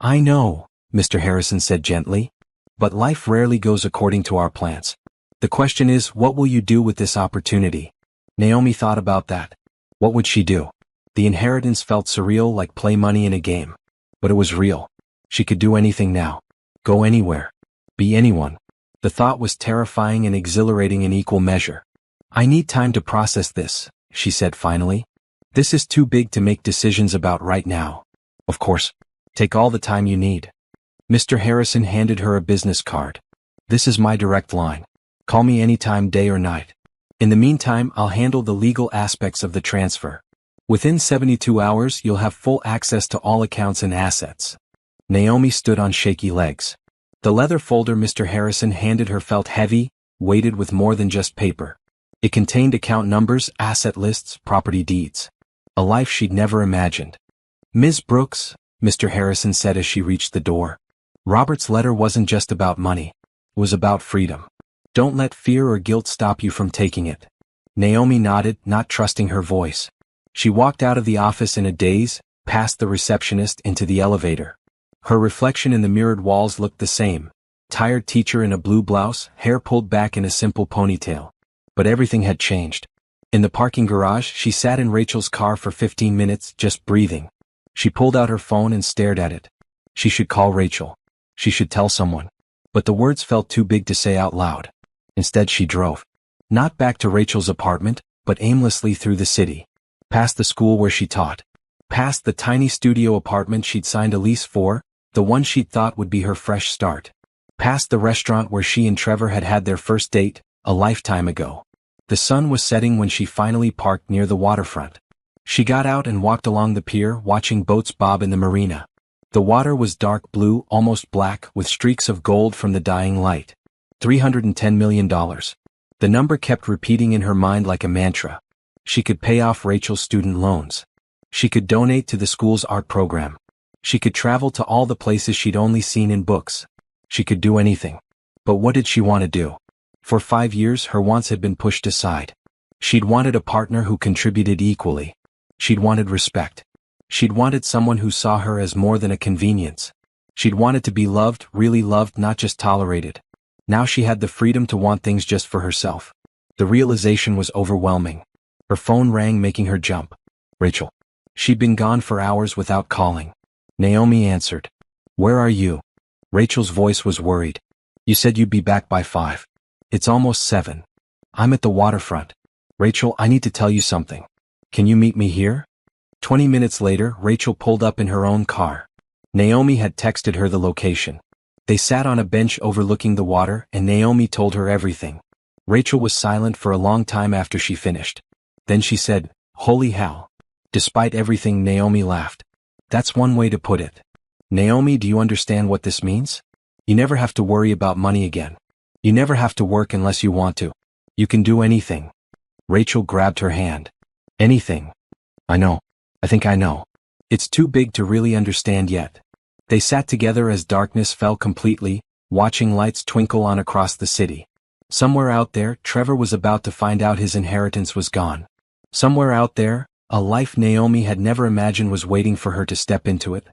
I know, Mr. Harrison said gently, but life rarely goes according to our plans. The question is, what will you do with this opportunity? Naomi thought about that. What would she do? The inheritance felt surreal, like play money in a game. But it was real. She could do anything now. Go anywhere. Be anyone. The thought was terrifying and exhilarating in equal measure. I need time to process this, she said finally. This is too big to make decisions about right now. Of course. Take all the time you need. Mr. Harrison handed her a business card. This is my direct line. Call me anytime, day or night. In the meantime, I'll handle the legal aspects of the transfer. Within 72 hours, you'll have full access to all accounts and assets. Naomi stood on shaky legs. The leather folder Mr. Harrison handed her felt heavy, weighted with more than just paper. It contained account numbers, asset lists, property deeds. A life she'd never imagined. "Ms. Brooks," Mr. Harrison said as she reached the door. "Robert's letter wasn't just about money. It was about freedom. Don't let fear or guilt stop you from taking it." Naomi nodded, not trusting her voice. She walked out of the office in a daze, past the receptionist into the elevator. Her reflection in the mirrored walls looked the same. Tired teacher in a blue blouse, hair pulled back in a simple ponytail. But everything had changed. In the parking garage, she sat in Rachel's car for 15 minutes, just breathing. She pulled out her phone and stared at it. She should call Rachel. She should tell someone. But the words felt too big to say out loud. Instead she drove. Not back to Rachel's apartment, but aimlessly through the city. Past the school where she taught. Past the tiny studio apartment she'd signed a lease for, the one she'd thought would be her fresh start. Past the restaurant where she and Trevor had had their first date, a lifetime ago. The sun was setting when she finally parked near the waterfront. She got out and walked along the pier, watching boats bob in the marina. The water was dark blue, almost black, with streaks of gold from the dying light. $310 million. The number kept repeating in her mind like a mantra. She could pay off Rachel's student loans. She could donate to the school's art program. She could travel to all the places she'd only seen in books. She could do anything. But what did she want to do? For 5 years her wants had been pushed aside. She'd wanted a partner who contributed equally. She'd wanted respect. She'd wanted someone who saw her as more than a convenience. She'd wanted to be loved, really loved, not just tolerated. Now she had the freedom to want things just for herself. The realization was overwhelming. Her phone rang, making her jump. Rachel. She'd been gone for hours without calling. Naomi answered. "Where are you?" Rachel's voice was worried. "You said you'd be back by 5. It's almost 7. I'm at the waterfront. Rachel, I need to tell you something. Can you meet me here?" 20 minutes later, Rachel pulled up in her own car. Naomi had texted her the location. They sat on a bench overlooking the water, and Naomi told her everything. Rachel was silent for a long time after she finished. Then she said, "Holy hell." Despite everything, Naomi laughed. "That's one way to put it. Naomi, do you understand what this means? You never have to worry about money again. You never have to work unless you want to. You can do anything." Rachel grabbed her hand. "Anything? I know. I think I know. It's too big to really understand yet." They sat together as darkness fell completely, watching lights twinkle on across the city. Somewhere out there, Trevor was about to find out his inheritance was gone. Somewhere out there, a life Naomi had never imagined was waiting for her to step into it.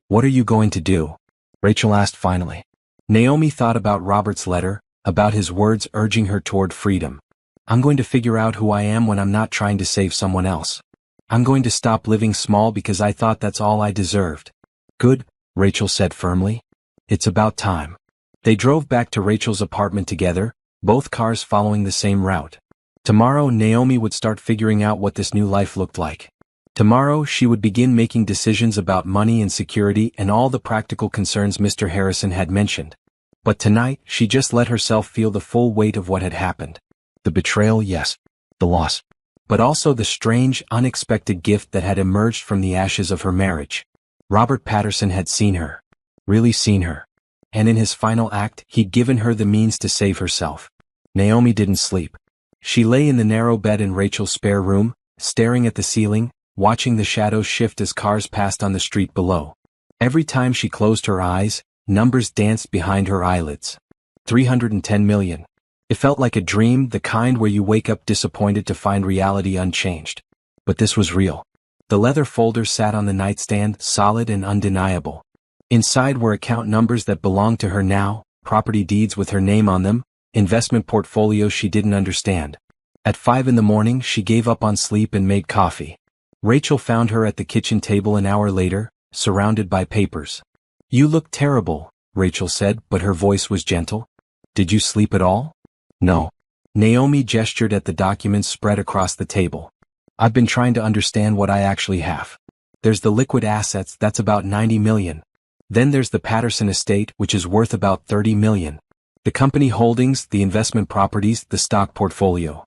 "What are you going to do?" Rachel asked finally. Naomi thought about Robert's letter, about his words urging her toward freedom. "I'm going to figure out who I am when I'm not trying to save someone else. I'm going to stop living small because I thought that's all I deserved." "Good," Rachel said firmly. "It's about time." They drove back to Rachel's apartment together, both cars following the same route. Tomorrow Naomi would start figuring out what this new life looked like. Tomorrow she would begin making decisions about money and security and all the practical concerns Mr. Harrison had mentioned. But tonight she just let herself feel the full weight of what had happened. The betrayal, yes. The loss. But also the strange, unexpected gift that had emerged from the ashes of her marriage. Robert Patterson had seen her. Really seen her. And in his final act, he'd given her the means to save herself. Naomi didn't sleep. She lay in the narrow bed in Rachel's spare room, staring at the ceiling, watching the shadows shift as cars passed on the street below. Every time she closed her eyes, numbers danced behind her eyelids. 310 million. It felt like a dream, the kind where you wake up disappointed to find reality unchanged. But this was real. The leather folder sat on the nightstand, solid and undeniable. Inside were account numbers that belonged to her now, property deeds with her name on them, investment portfolios she didn't understand. At 5 in the morning, she gave up on sleep and made coffee. Rachel found her at the kitchen table an hour later, surrounded by papers. "You look terrible," Rachel said, but her voice was gentle. "Did you sleep at all?" "No." Naomi gestured at the documents spread across the table. "I've been trying to understand what I actually have. There's the liquid assets, that's about 90 million. Then there's the Patterson estate, which is worth about 30 million. The company holdings, the investment properties, the stock portfolio."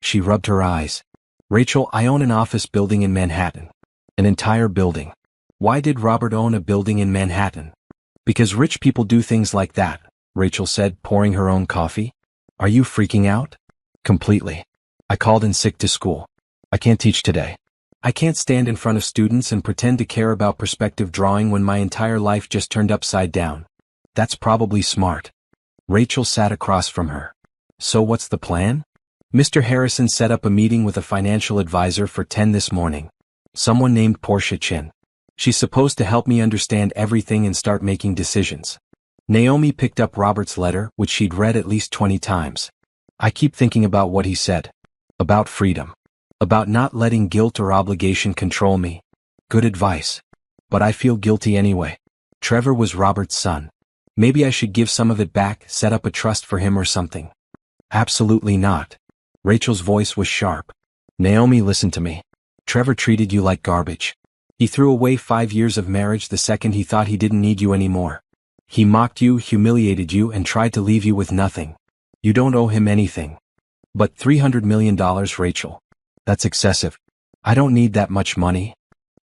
She rubbed her eyes. "Rachel, I own an office building in Manhattan. An entire building. Why did Robert own a building in Manhattan? Because rich people do things like that, Rachel said, pouring her own coffee. Are you freaking out? Completely. I called in sick to school. I can't teach today. I can't stand in front of students and pretend to care about perspective drawing when my entire life just turned upside down. That's probably smart. Rachel sat across from her. So what's the plan? Mr. Harrison set up a meeting with a financial advisor for 10 this morning. Someone named Portia Chin. She's supposed to help me understand everything and start making decisions. Naomi picked up Robert's letter, which she'd read at least 20 times. I keep thinking about what he said. About freedom. About not letting guilt or obligation control me. Good advice. But I feel guilty anyway. Trevor was Robert's son. Maybe I should give some of it back, set up a trust for him or something. Absolutely not. Rachel's voice was sharp. Naomi, listen to me. Trevor treated you like garbage. He threw away 5 years of marriage the second he thought he didn't need you anymore. He mocked you, humiliated you, and tried to leave you with nothing. You don't owe him anything. But $300 million, Rachel. That's excessive. I don't need that much money.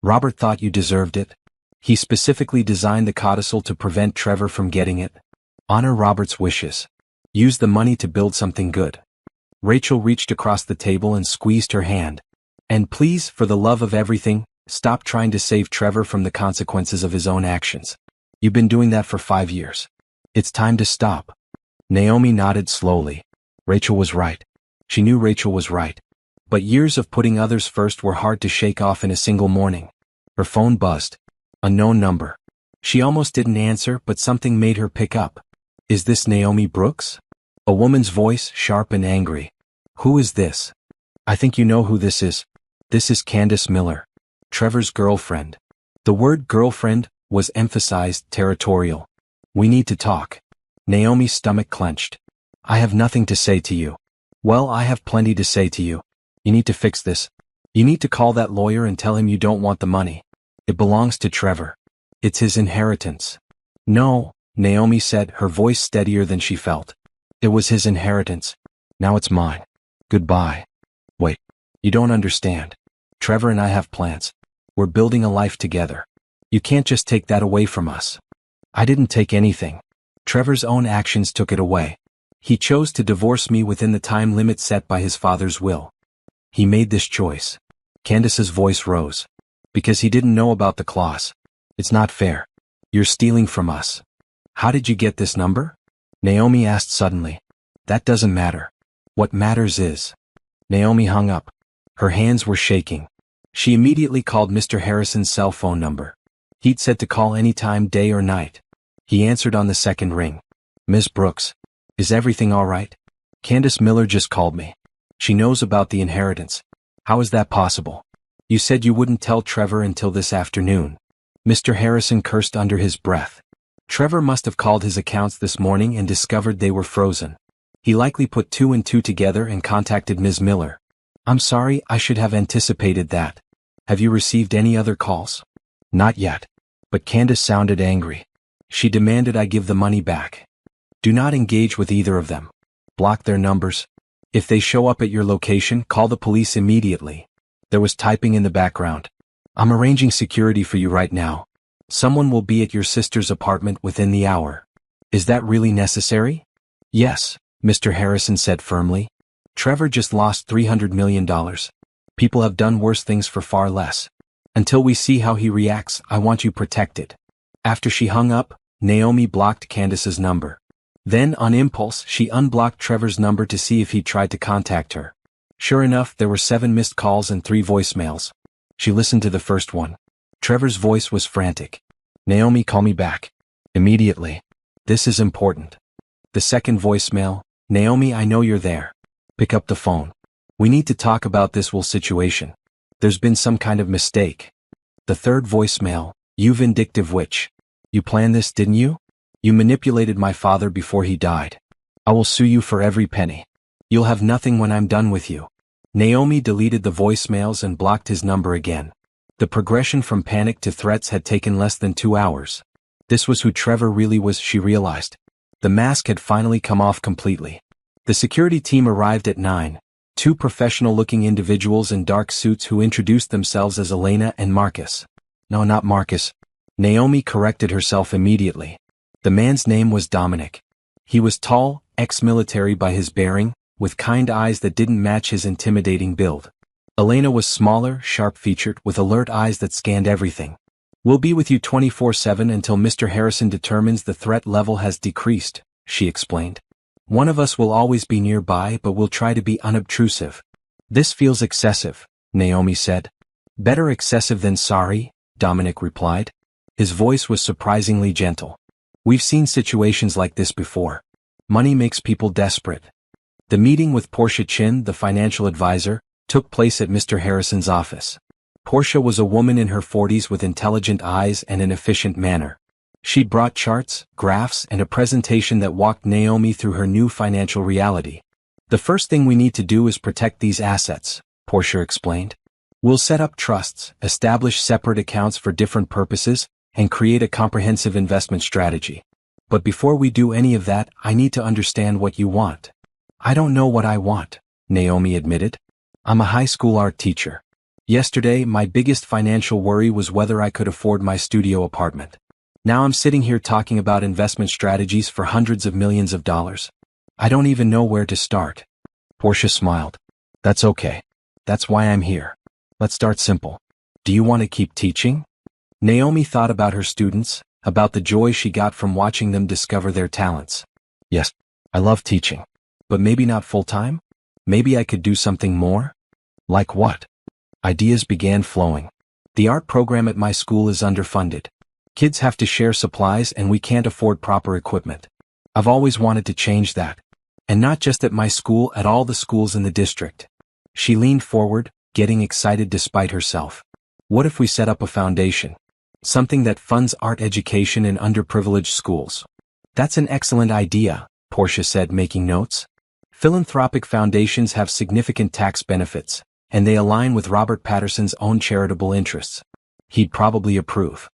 Robert thought you deserved it. He specifically designed the codicil to prevent Trevor from getting it. Honor Robert's wishes. Use the money to build something good. Rachel reached across the table and squeezed her hand. And please, for the love of everything, stop trying to save Trevor from the consequences of his own actions. You've been doing that for 5 years. It's time to stop. Naomi nodded slowly. Rachel was right. She knew Rachel was right. But years of putting others first were hard to shake off in a single morning. Her phone buzzed. Unknown number. She almost didn't answer, but something made her pick up. Is this Naomi Brooks? A woman's voice, sharp and angry. Who is this? I think you know who this is. This is Candace Miller. Trevor's girlfriend. The word girlfriend was emphasized, territorial. We need to talk. Naomi's stomach clenched. I have nothing to say to you. Well, I have plenty to say to you. You need to fix this. You need to call that lawyer and tell him you don't want the money. It belongs to Trevor. It's his inheritance. No, Naomi said, her voice steadier than she felt. It was his inheritance. Now it's mine. Goodbye. Wait. You don't understand. Trevor and I have plans. We're building a life together. You can't just take that away from us. I didn't take anything. Trevor's own actions took it away. He chose to divorce me within the time limit set by his father's will. He made this choice. Candace's voice rose. Because he didn't know about the clause. It's not fair. You're stealing from us. How did you get this number? Naomi asked suddenly. That doesn't matter. What matters is. Naomi hung up. Her hands were shaking. She immediately called Mr. Harrison's cell phone number. He'd said to call any time, day or night. He answered on the second ring. Ms. Brooks. Is everything all right? Candace Miller just called me. She knows about the inheritance. How is that possible? You said you wouldn't tell Trevor until this afternoon. Mr. Harrison cursed under his breath. Trevor must have called his accounts this morning and discovered they were frozen. He likely put 2 and 2 together and contacted Ms. Miller. I'm sorry, I should have anticipated that. Have you received any other calls? Not yet. But Candace sounded angry. She demanded I give the money back. Do not engage with either of them. Block their numbers. If they show up at your location, call the police immediately. There was typing in the background. I'm arranging security for you right now. Someone will be at your sister's apartment within the hour. Is that really necessary? Yes, Mr. Harrison said firmly. Trevor just lost $300 million. People have done worse things for far less. Until we see how he reacts, I want you protected. After she hung up, Naomi blocked Candace's number. Then, on impulse, she unblocked Trevor's number to see if he tried to contact her. Sure enough, there were 7 missed calls and 3 voicemails. She listened to the first one. Trevor's voice was frantic. Naomi, call me back. Immediately. This is important. The second voicemail, Naomi, I know you're there. Pick up the phone. We need to talk about this whole situation. There's been some kind of mistake. The third voicemail, you vindictive witch. You planned this, didn't you? You manipulated my father before he died. I will sue you for every penny. You'll have nothing when I'm done with you. Naomi deleted the voicemails and blocked his number again. The progression from panic to threats had taken less than 2 hours. This was who Trevor really was, she realized. The mask had finally come off completely. The security team arrived at 9, 2 professional-looking individuals in dark suits who introduced themselves as Elena and Marcus. No, not Marcus. Naomi corrected herself immediately. The man's name was Dominic. He was tall, ex-military by his bearing, with kind eyes that didn't match his intimidating build. Elena was smaller, sharp-featured, with alert eyes that scanned everything. "We'll be with you 24/7 until Mr. Harrison determines the threat level has decreased," she explained. "One of us will always be nearby, but we'll try to be unobtrusive." "This feels excessive," Naomi said. "Better excessive than sorry," Dominic replied. His voice was surprisingly gentle. "We've seen situations like this before. Money makes people desperate." The meeting with Portia Chin, the financial advisor, took place at Mr. Harrison's office. Portia was a woman in her 40s with intelligent eyes and an efficient manner. She'd brought charts, graphs, and a presentation that walked Naomi through her new financial reality. "The first thing we need to do is protect these assets," Portia explained. "We'll set up trusts, establish separate accounts for different purposes, and create a comprehensive investment strategy. But before we do any of that, I need to understand what you want." "I don't know what I want," Naomi admitted. "I'm a high school art teacher. Yesterday, my biggest financial worry was whether I could afford my studio apartment. Now I'm sitting here talking about investment strategies for hundreds of millions of dollars. I don't even know where to start." Portia smiled. "That's okay. That's why I'm here. Let's start simple. Do you want to keep teaching?" Naomi thought about her students, about the joy she got from watching them discover their talents. "Yes, I love teaching. But maybe not full-time? Maybe I could do something more?" "Like what?" Ideas began flowing. "The art program at my school is underfunded. Kids have to share supplies and we can't afford proper equipment. I've always wanted to change that. And not just at my school, at all the schools in the district." She leaned forward, getting excited despite herself. "What if we set up a foundation? Something that funds art education in underprivileged schools." "That's an excellent idea," Portia said, making notes. "Philanthropic foundations have significant tax benefits, and they align with Robert Patterson's own charitable interests. He'd probably approve."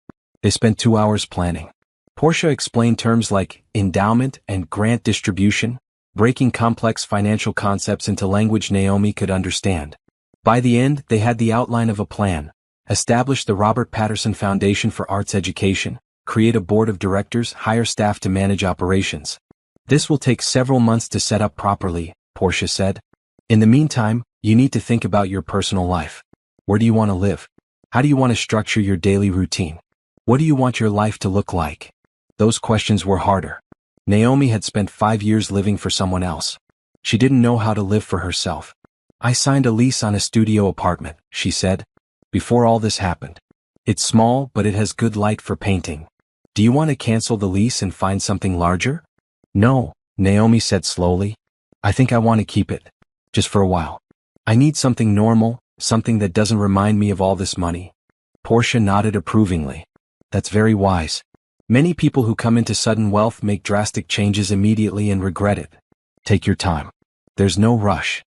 They spent 2 hours planning. Portia explained terms like endowment and grant distribution, breaking complex financial concepts into language Naomi could understand. By the end, they had the outline of a plan: establish the Robert Patterson Foundation for Arts Education, create a board of directors, hire staff to manage operations. "This will take several months to set up properly," Portia said. "In the meantime, you need to think about your personal life. Where do you want to live? How do you want to structure your daily routine? What do you want your life to look like?" Those questions were harder. Naomi had spent 5 years living for someone else. She didn't know how to live for herself. "I signed a lease on a studio apartment," she said, "before all this happened. It's small, but it has good light for painting. Do you want to cancel the lease and find something larger?" "No," Naomi said slowly. "I think I want to keep it. Just for a while. I need something normal, something that doesn't remind me of all this money." Portia nodded approvingly. "That's very wise. Many people who come into sudden wealth make drastic changes immediately and regret it. Take your time. There's no rush."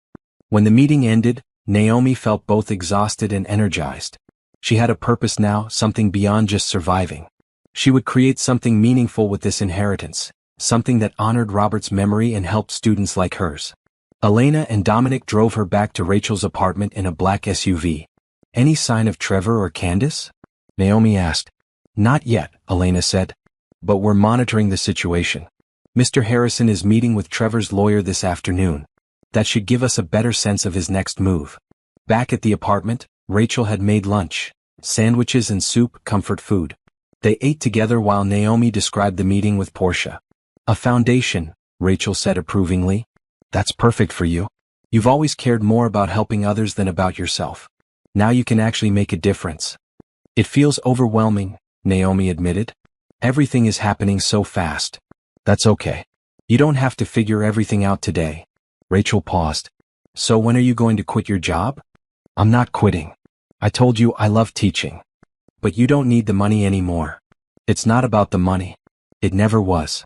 When the meeting ended, Naomi felt both exhausted and energized. She had a purpose now, something beyond just surviving. She would create something meaningful with this inheritance, something that honored Robert's memory and helped students like hers. Elena and Dominic drove her back to Rachel's apartment in a black SUV. "Any sign of Trevor or Candace?" Naomi asked. "Not yet," Elena said. "But we're monitoring the situation. Mr. Harrison is meeting with Trevor's lawyer this afternoon. That should give us a better sense of his next move." Back at the apartment, Rachel had made lunch: sandwiches and soup, comfort food. They ate together while Naomi described the meeting with Portia. "A foundation," Rachel said approvingly. "That's perfect for you. You've always cared more about helping others than about yourself. Now you can actually make a difference." "It feels overwhelming," Naomi admitted. "Everything is happening so fast." "That's okay. You don't have to figure everything out today." Rachel paused. "So when are you going to quit your job?" "I'm not quitting. I told you I love teaching. But you don't need the money anymore. It's not about the money. It never was."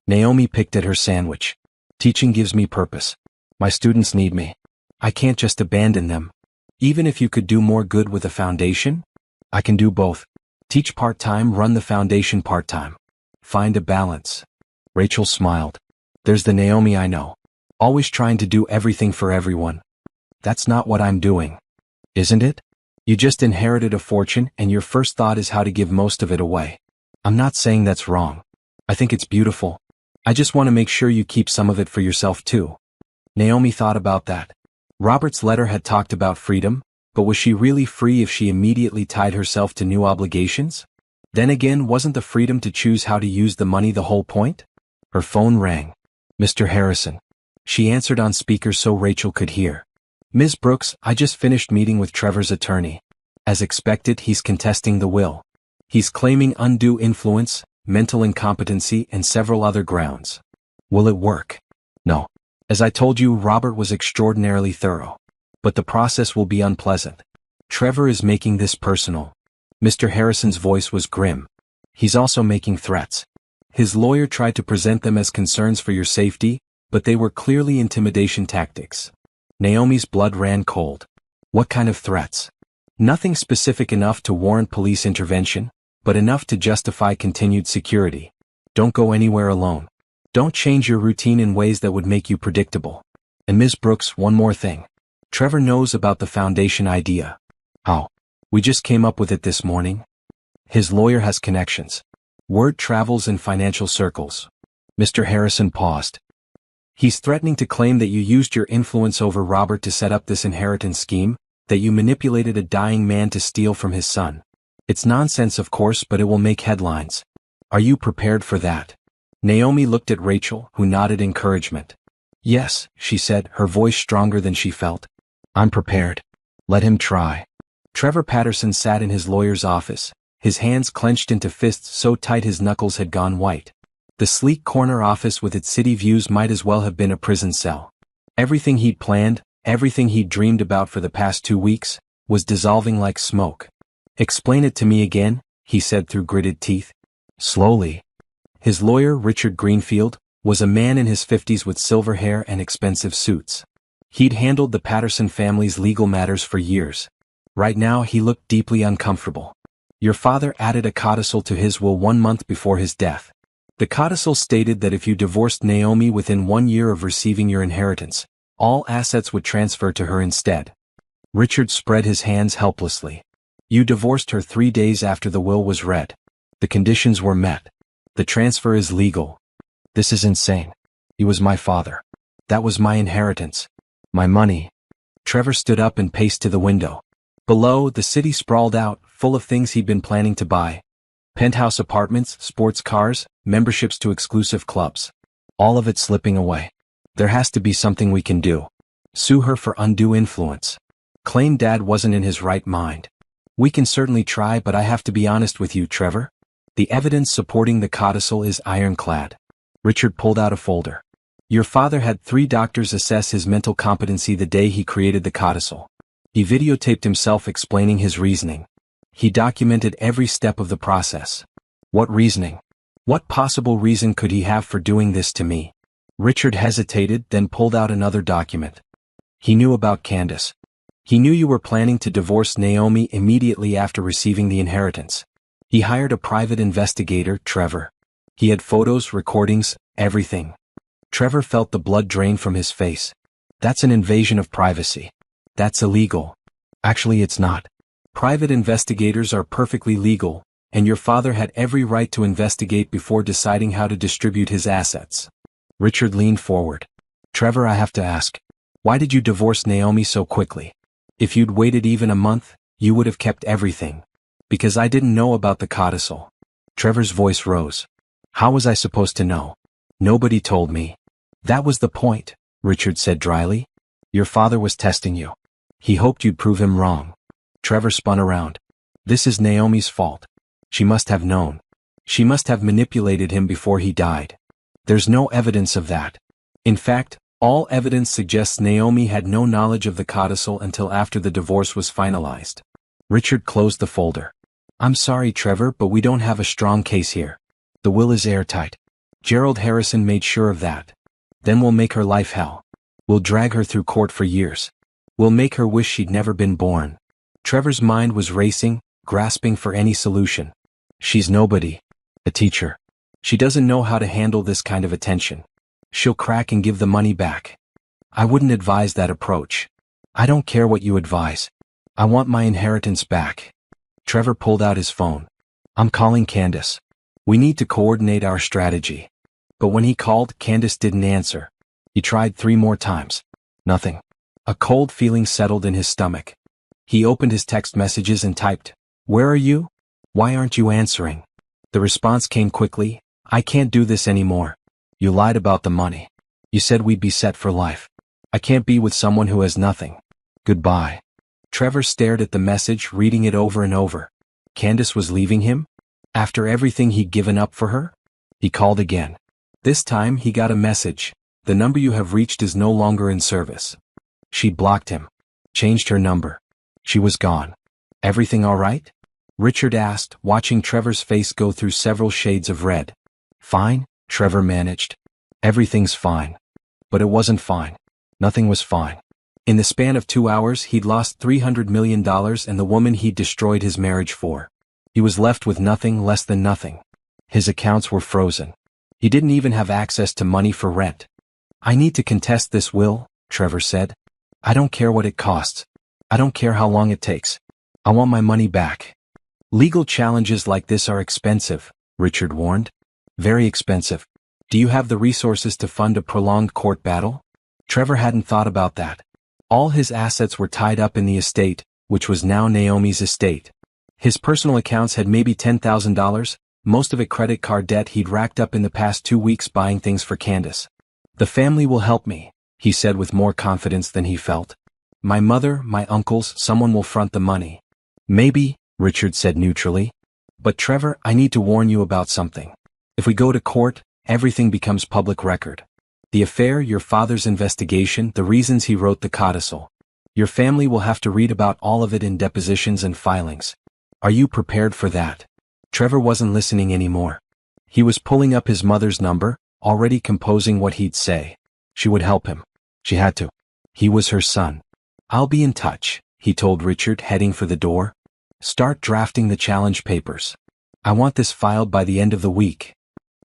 Naomi picked at her sandwich. "Teaching gives me purpose. My students need me. I can't just abandon them. Even if you could do more good with a foundation?" "I can do both. Teach part-time, run the foundation part-time. Find a balance." Rachel smiled. "There's the Naomi I know. Always trying to do everything for everyone. That's not what I'm doing. Isn't it? You just inherited a fortune and your first thought is how to give most of it away. I'm not saying that's wrong. I think it's beautiful. I just want to make sure you keep some of it for yourself too. Naomi thought about that. Robert's letter had talked about freedom, but was she really free if she immediately tied herself to new obligations? Then again, wasn't the freedom to choose how to use the money the whole point? Her phone rang. Mr. Harrison. She answered on speaker so Rachel could hear. Ms. Brooks, I just finished meeting with Trevor's attorney. As expected, he's contesting the will. He's claiming undue influence, mental incompetency, and several other grounds. Will it work? No. As I told you, Robert was extraordinarily thorough. But the process will be unpleasant. Trevor is making this personal. Mr. Harrison's voice was grim. He's also making threats. His lawyer tried to present them as concerns for your safety, but they were clearly intimidation tactics. Naomi's blood ran cold. What kind of threats? Nothing specific enough to warrant police intervention, but enough to justify continued security. Don't go anywhere alone. Don't change your routine in ways that would make you predictable. And Ms. Brooks, one more thing. Trevor knows about the foundation idea. How? We just came up with it this morning. His lawyer has connections. Word travels in financial circles. Mr. Harrison paused. He's threatening to claim that you used your influence over Robert to set up this inheritance scheme, that you manipulated a dying man to steal from his son. It's nonsense, of course, but it will make headlines. Are you prepared for that? Naomi looked at Rachel, who nodded encouragement. Yes, she said, her voice stronger than she felt. I'm prepared. Let him try. Trevor Patterson sat in his lawyer's office, his hands clenched into fists so tight his knuckles had gone white. The sleek corner office with its city views might as well have been a prison cell. Everything he'd planned, everything he'd dreamed about for the past 2 weeks, was dissolving like smoke. Explain it to me again, he said through gritted teeth. Slowly. His lawyer, Richard Greenfield, was a man in his 50s with silver hair and expensive suits. He'd handled the Patterson family's legal matters for years. Right now he looked deeply uncomfortable. Your father added a codicil to his will 1 month before his death. The codicil stated that if you divorced Naomi within 1 year of receiving your inheritance, all assets would transfer to her instead. Richard spread his hands helplessly. You divorced her 3 days after the will was read. The conditions were met. The transfer is legal. This is insane. He was my father. That was my inheritance. My money. Trevor stood up and paced to the window. Below, the city sprawled out, full of things he'd been planning to buy. Penthouse apartments, sports cars, memberships to exclusive clubs. All of it slipping away. There has to be something we can do. Sue her for undue influence. Claim Dad wasn't in his right mind. We can certainly try, but I have to be honest with you, Trevor. The evidence supporting the codicil is ironclad. Richard pulled out a folder. Your father had 3 doctors assess his mental competency the day he created the codicil. He videotaped himself explaining his reasoning. He documented every step of the process. What reasoning? What possible reason could he have for doing this to me? Richard hesitated, then pulled out another document. He knew about Candace. He knew you were planning to divorce Naomi immediately after receiving the inheritance. He hired a private investigator, Trevor. He had photos, recordings, everything. Trevor felt the blood drain from his face. That's an invasion of privacy. That's illegal. Actually, it's not. Private investigators are perfectly legal, and your father had every right to investigate before deciding how to distribute his assets. Richard leaned forward. Trevor, I have to ask, why did you divorce Naomi so quickly? If you'd waited even a month, you would have kept everything. Because I didn't know about the codicil. Trevor's voice rose. How was I supposed to know? Nobody told me. That was the point, Richard said dryly. Your father was testing you. He hoped you'd prove him wrong. Trevor spun around. This is Naomi's fault. She must have known. She must have manipulated him before he died. There's no evidence of that. In fact, all evidence suggests Naomi had no knowledge of the codicil until after the divorce was finalized. Richard closed the folder. I'm sorry, Trevor, but we don't have a strong case here. The will is airtight. Gerald Harrison made sure of that. Then we'll make her life hell. We'll drag her through court for years. We'll make her wish she'd never been born. Trevor's mind was racing, grasping for any solution. She's nobody. A teacher. She doesn't know how to handle this kind of attention. She'll crack and give the money back. I wouldn't advise that approach. I don't care what you advise. I want my inheritance back. Trevor pulled out his phone. I'm calling Candace. We need to coordinate our strategy. But when he called, Candace didn't answer. He tried 3 more times. Nothing. A cold feeling settled in his stomach. He opened his text messages and typed, "Where are you? Why aren't you answering?" The response came quickly, "I can't do this anymore. You lied about the money. You said we'd be set for life. I can't be with someone who has nothing. Goodbye." Trevor stared at the message, reading it over and over. Candace was leaving him? After everything he'd given up for her? He called again. This time he got a message. "The number you have reached is no longer in service." She blocked him. Changed her number. She was gone. "Everything all right?" Richard asked, watching Trevor's face go through several shades of red. "Fine," Trevor managed. "Everything's fine." But it wasn't fine. Nothing was fine. In the span of 2 hours he'd lost $300 million and the woman he'd destroyed his marriage for. He was left with nothing, less than nothing. His accounts were frozen. He didn't even have access to money for rent. "I need to contest this will," Trevor said. "I don't care what it costs. I don't care how long it takes. I want my money back." "Legal challenges like this are expensive," Richard warned. "Very expensive. Do you have the resources to fund a prolonged court battle?" Trevor hadn't thought about that. All his assets were tied up in the estate, which was now Naomi's estate. His personal accounts had maybe $10,000, most of it credit card debt he'd racked up in the past 2 weeks buying things for Candace. "The family will help me," he said with more confidence than he felt. "My mother, my uncles, someone will front the money." "Maybe," Richard said neutrally. "But Trevor, I need to warn you about something. If we go to court, everything becomes public record. The affair, your father's investigation, the reasons he wrote the codicil. Your family will have to read about all of it in depositions and filings. Are you prepared for that?" Trevor wasn't listening anymore. He was pulling up his mother's number, already composing what he'd say. She would help him. She had to. He was her son. "I'll be in touch," he told Richard, heading for the door. "Start drafting the challenge papers. I want this filed by the end of the week."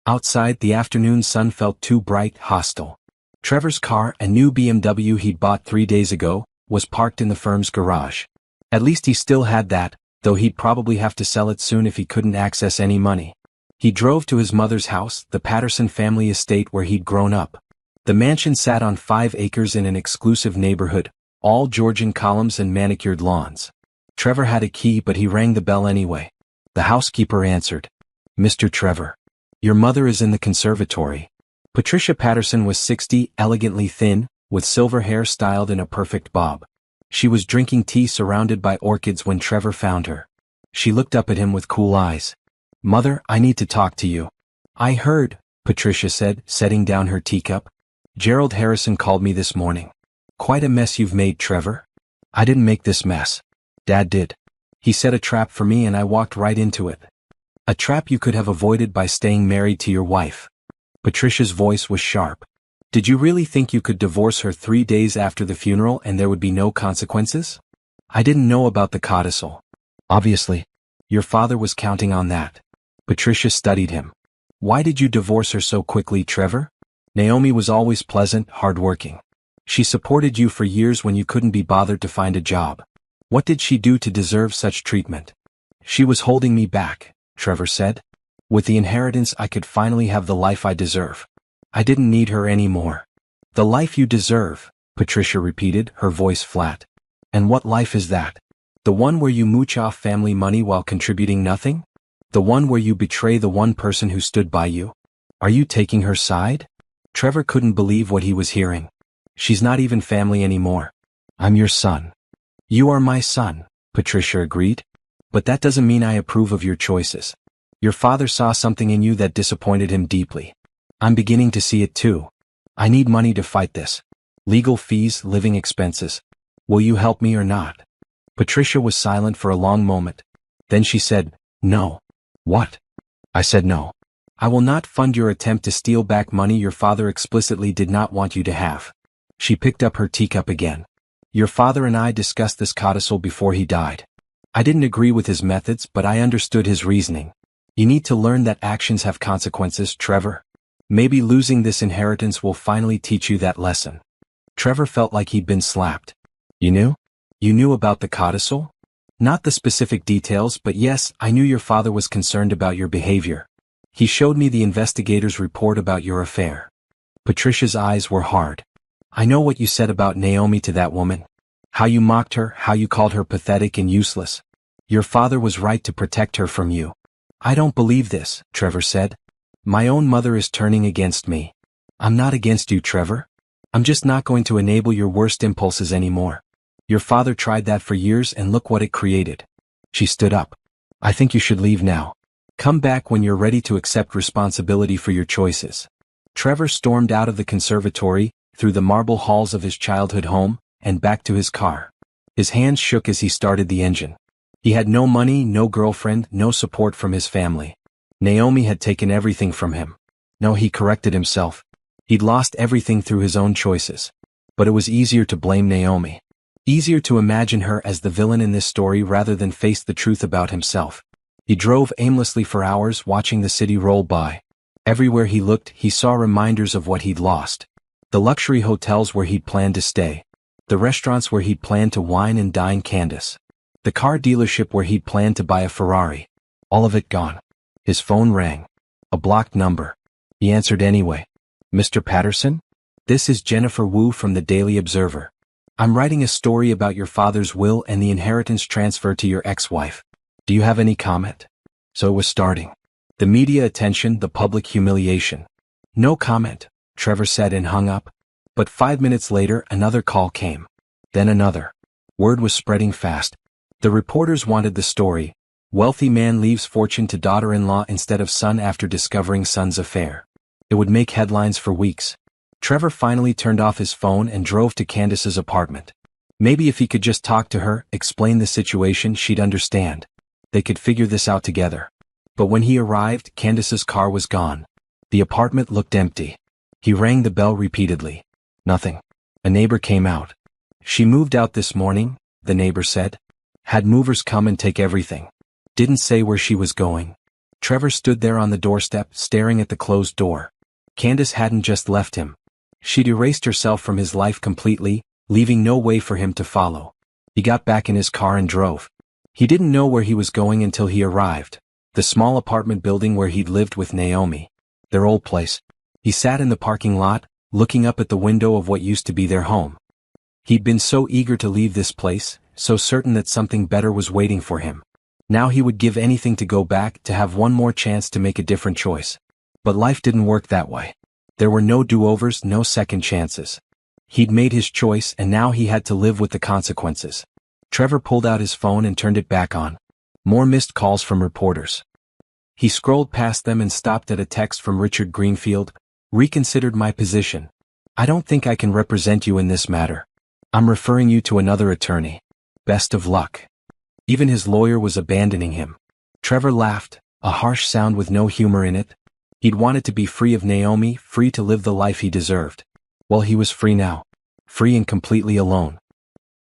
Outside, the afternoon sun felt too bright, hostile. Trevor's car, a new BMW he'd bought 3 days ago, was parked in the firm's garage. At least he still had that, though he'd probably have to sell it soon if he couldn't access any money. He drove to his mother's house, the Patterson family estate where he'd grown up. The mansion sat on 5 acres in an exclusive neighborhood, all Georgian columns and manicured lawns. Trevor had a key, but he rang the bell anyway. The housekeeper answered. "Mr. Trevor. Your mother is in the conservatory." Patricia Patterson was 60, elegantly thin, with silver hair styled in a perfect bob. She was drinking tea surrounded by orchids when Trevor found her. She looked up at him with cool eyes. "Mother, I need to talk to you." "I heard," Patricia said, setting down her teacup. "Gerald Harrison called me this morning." "Quite a mess you've made, Trevor." "I didn't make this mess. Dad did. He set a trap for me and I walked right into it." "A trap you could have avoided by staying married to your wife." Patricia's voice was sharp. "Did you really think you could divorce her 3 days after the funeral and there would be no consequences?" "I didn't know about the codicil." "Obviously. Your father was counting on that." Patricia studied him. "Why did you divorce her so quickly, Trevor?" "Naomi was always pleasant, hardworking. She supported you for years when you couldn't be bothered to find a job. What did she do to deserve such treatment?" "She was holding me back," Trevor said. "With the inheritance I could finally have the life I deserve. I didn't need her anymore." "The life you deserve," Patricia repeated, her voice flat. "And what life is that? The one where you mooch off family money while contributing nothing? The one where you betray the one person who stood by you? Are you taking her side?" Trevor couldn't believe what he was hearing. "She's not even family anymore. I'm your son." "You are my son," Patricia agreed. "But that doesn't mean I approve of your choices. Your father saw something in you that disappointed him deeply. I'm beginning to see it too. I need money to fight this. Legal fees, living expenses. Will you help me or not?" Patricia was silent for a long moment. Then she said, "No." "What?" "I said no. I will not fund your attempt to steal back money your father explicitly did not want you to have." She picked up her teacup again. "Your father and I discussed this codicil before he died. I didn't agree with his methods, but I understood his reasoning. You need to learn that actions have consequences, Trevor. Maybe losing this inheritance will finally teach you that lesson." Trevor felt like he'd been slapped. "You knew? You knew about the codicil?" "Not the specific details, but yes, I knew your father was concerned about your behavior. He showed me the investigator's report about your affair. Patricia's eyes were hard. I know what you said about Naomi to that woman. How you mocked her, how you called her pathetic and useless. Your father was right to protect her from you. I don't believe this, Trevor said. My own mother is turning against me. I'm not against you, Trevor. I'm just not going to enable your worst impulses anymore. Your father tried that for years and look what it created. She stood up. I think you should leave now. Come back when you're ready to accept responsibility for your choices. Trevor stormed out of the conservatory, through the marble halls of his childhood home, and back to his car. His hands shook as he started the engine. He had no money, no girlfriend, no support from his family. Naomi had taken everything from him. No, he corrected himself. He'd lost everything through his own choices. But it was easier to blame Naomi. Easier to imagine her as the villain in this story rather than face the truth about himself. He drove aimlessly for hours watching the city roll by. Everywhere he looked, he saw reminders of what he'd lost. The luxury hotels where he'd planned to stay. The restaurants where he'd planned to wine and dine Candace. The car dealership where he'd planned to buy a Ferrari. All of it gone. His phone rang. A blocked number. He answered anyway. Mr. Patterson? This is Jennifer Wu from the Daily Observer. I'm writing a story about your father's will and the inheritance transfer to your ex-wife. Do you have any comment? So it was starting. The media attention, the public humiliation. No comment, Trevor said and hung up. But 5 minutes later, another call came. Then another. Word was spreading fast. The reporters wanted the story. Wealthy man leaves fortune to daughter-in-law instead of son after discovering son's affair. It would make headlines for weeks. Trevor finally turned off his phone and drove to Candace's apartment. Maybe if he could just talk to her, explain the situation, she'd understand. They could figure this out together. But when he arrived, Candace's car was gone. The apartment looked empty. He rang the bell repeatedly. Nothing. A neighbor came out. She moved out this morning, the neighbor said. Had movers come and take everything. Didn't say where she was going. Trevor stood there on the doorstep, staring at the closed door. Candace hadn't just left him. She'd erased herself from his life completely, leaving no way for him to follow. He got back in his car and drove. He didn't know where he was going until he arrived. The small apartment building where he'd lived with Naomi. Their old place. He sat in the parking lot, looking up at the window of what used to be their home. He'd been so eager to leave this place, so certain that something better was waiting for him. Now he would give anything to go back, to have one more chance to make a different choice. But life didn't work that way. There were no do-overs, no second chances. He'd made his choice and now he had to live with the consequences. Trevor pulled out his phone and turned it back on. More missed calls from reporters. He scrolled past them and stopped at a text from Richard Greenfield. Reconsidered my position. I don't think I can represent you in this matter. I'm referring you to another attorney. Best of luck. Even his lawyer was abandoning him. Trevor laughed, a harsh sound with no humor in it. He'd wanted to be free of Naomi, free to live the life he deserved. Well, he was free now. Free and completely alone.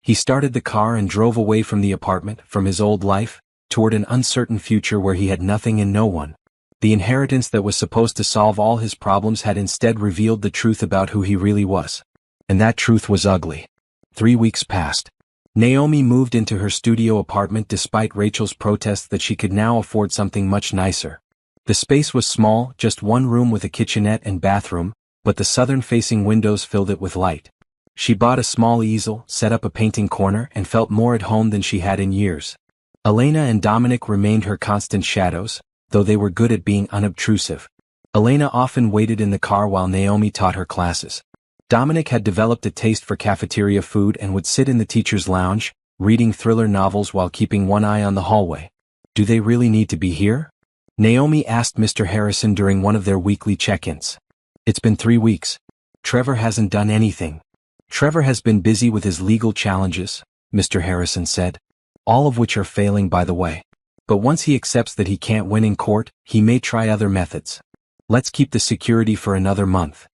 He started the car and drove away from the apartment, from his old life, toward an uncertain future where he had nothing and no one. The inheritance that was supposed to solve all his problems had instead revealed the truth about who he really was. And that truth was ugly. 3 weeks passed. Naomi moved into her studio apartment despite Rachel's protests that she could now afford something much nicer. The space was small, just one room with a kitchenette and bathroom, but the southern-facing windows filled it with light. She bought a small easel, set up a painting corner, and felt more at home than she had in years. Elena and Dominic remained her constant shadows, though they were good at being unobtrusive. Elena often waited in the car while Naomi taught her classes. Dominic had developed a taste for cafeteria food and would sit in the teacher's lounge, reading thriller novels while keeping one eye on the hallway. Do they really need to be here? Naomi asked Mr. Harrison during one of their weekly check-ins. It's been 3 weeks. Trevor hasn't done anything. Trevor has been busy with his legal challenges, Mr. Harrison said. All of which are failing, by the way. But once he accepts that he can't win in court, he may try other methods. Let's keep the security for another month.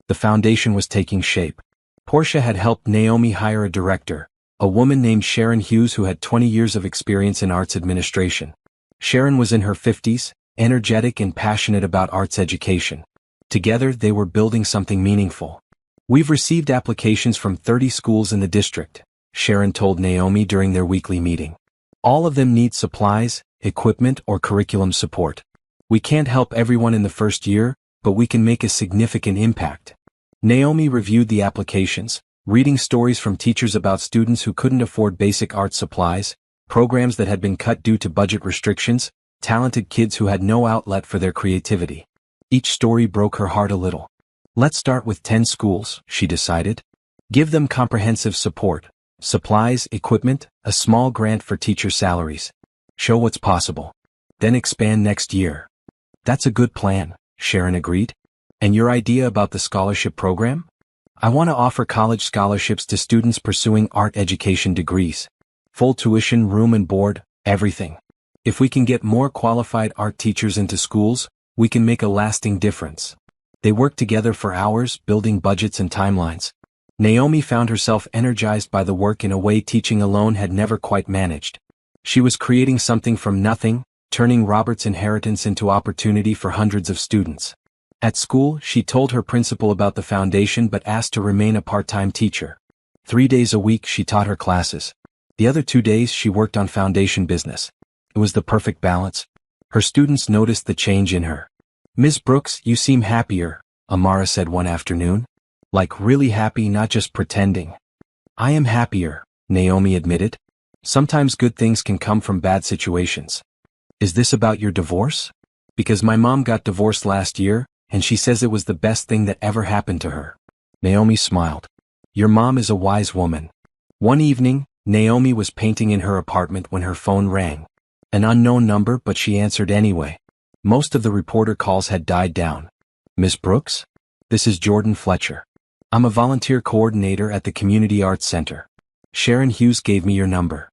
The foundation was taking shape. Portia had helped Naomi hire a director, a woman named Sharon Hughes who had 20 years of experience in arts administration. Sharon was in her 50s, energetic and passionate about arts education. Together they were building something meaningful. We've received applications from 30 schools in the district, Sharon told Naomi during their weekly meeting. All of them need supplies, equipment, or curriculum support. We can't help everyone in the first year, but we can make a significant impact. Naomi reviewed the applications, reading stories from teachers about students who couldn't afford basic art supplies, programs that had been cut due to budget restrictions, talented kids who had no outlet for their creativity. Each story broke her heart a little. Let's start with 10 schools, she decided. Give them comprehensive support, supplies, equipment, a small grant for teacher salaries. Show what's possible. Then expand next year. That's a good plan, Sharon agreed. And your idea about the scholarship program? I want to offer college scholarships to students pursuing art education degrees. Full tuition, room and board, everything. If we can get more qualified art teachers into schools, we can make a lasting difference. They worked together for hours, building budgets and timelines. Naomi found herself energized by the work in a way teaching alone had never quite managed. She was creating something from nothing, turning Robert's inheritance into opportunity for hundreds of students. At school, she told her principal about the foundation but asked to remain a part-time teacher. 3 days a week she taught her classes. The other 2 days she worked on foundation business. It was the perfect balance. Her students noticed the change in her. "Ms. Brooks, you seem happier," Amara said one afternoon. "Like really happy, not just pretending." "I am happier," Naomi admitted. "Sometimes good things can come from bad situations." "Is this about your divorce?" "Because my mom got divorced last year, and she says it was the best thing that ever happened to her." Naomi smiled. "Your mom is a wise woman." One evening, Naomi was painting in her apartment when her phone rang. An unknown number, but she answered anyway. Most of the reporter calls had died down. "Miss Brooks? This is Jordan Fletcher. I'm a volunteer coordinator at the Community Arts Center. Sharon Hughes gave me your number."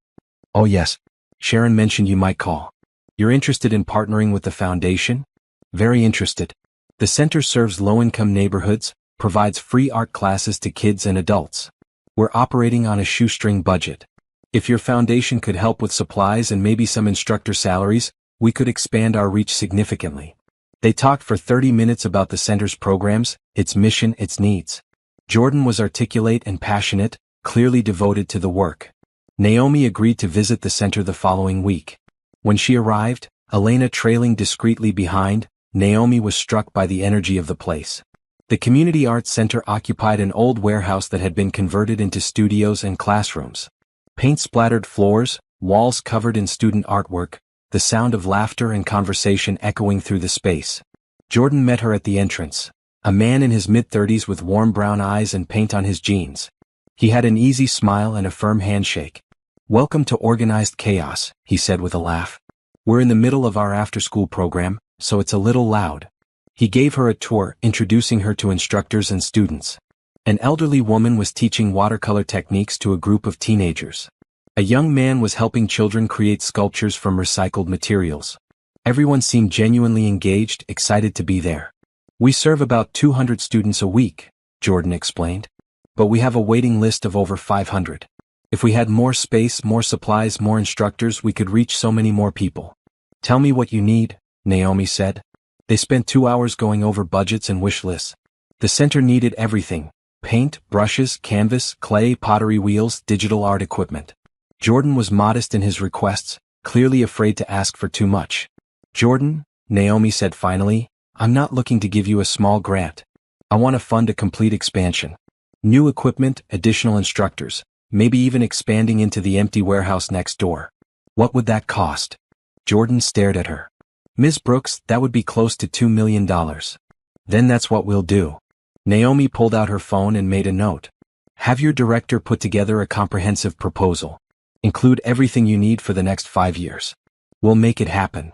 "Oh yes. Sharon mentioned you might call. You're interested in partnering with the foundation?" "Very interested. The center serves low-income neighborhoods, provides free art classes to kids and adults. We're operating on a shoestring budget. If your foundation could help with supplies and maybe some instructor salaries, we could expand our reach significantly." They talked for 30 minutes about the center's programs, its mission, its needs. Jordan was articulate and passionate, clearly devoted to the work. Naomi agreed to visit the center the following week. When she arrived, Elena trailing discreetly behind, Naomi was struck by the energy of the place. The Community Arts Center occupied an old warehouse that had been converted into studios and classrooms. Paint-splattered floors, walls covered in student artwork, the sound of laughter and conversation echoing through the space. Jordan met her at the entrance, a man in his mid-30s with warm brown eyes and paint on his jeans. He had an easy smile and a firm handshake. "Welcome to Organized Chaos," he said with a laugh. "We're in the middle of our after-school program, so it's a little loud." He gave her a tour, introducing her to instructors and students. An elderly woman was teaching watercolor techniques to a group of teenagers. A young man was helping children create sculptures from recycled materials. Everyone seemed genuinely engaged, excited to be there. "We serve about 200 students a week," Jordan explained. "But we have a waiting list of over 500. If we had more space, more supplies, more instructors, we could reach so many more people." "Tell me what you need," Naomi said. They spent 2 hours going over budgets and wish lists. The center needed everything: paint, brushes, canvas, clay, pottery wheels, digital art equipment. Jordan was modest in his requests, clearly afraid to ask for too much. "Jordan," Naomi said finally, "I'm not looking to give you a small grant. I want to fund a complete expansion. New equipment, additional instructors, maybe even expanding into the empty warehouse next door." "What would that cost?" Jordan stared at her. "Ms. Brooks, that would be close to $2 million. "Then that's what we'll do." Naomi pulled out her phone and made a note. "Have your director put together a comprehensive proposal. Include everything you need for the next 5 years. We'll make it happen."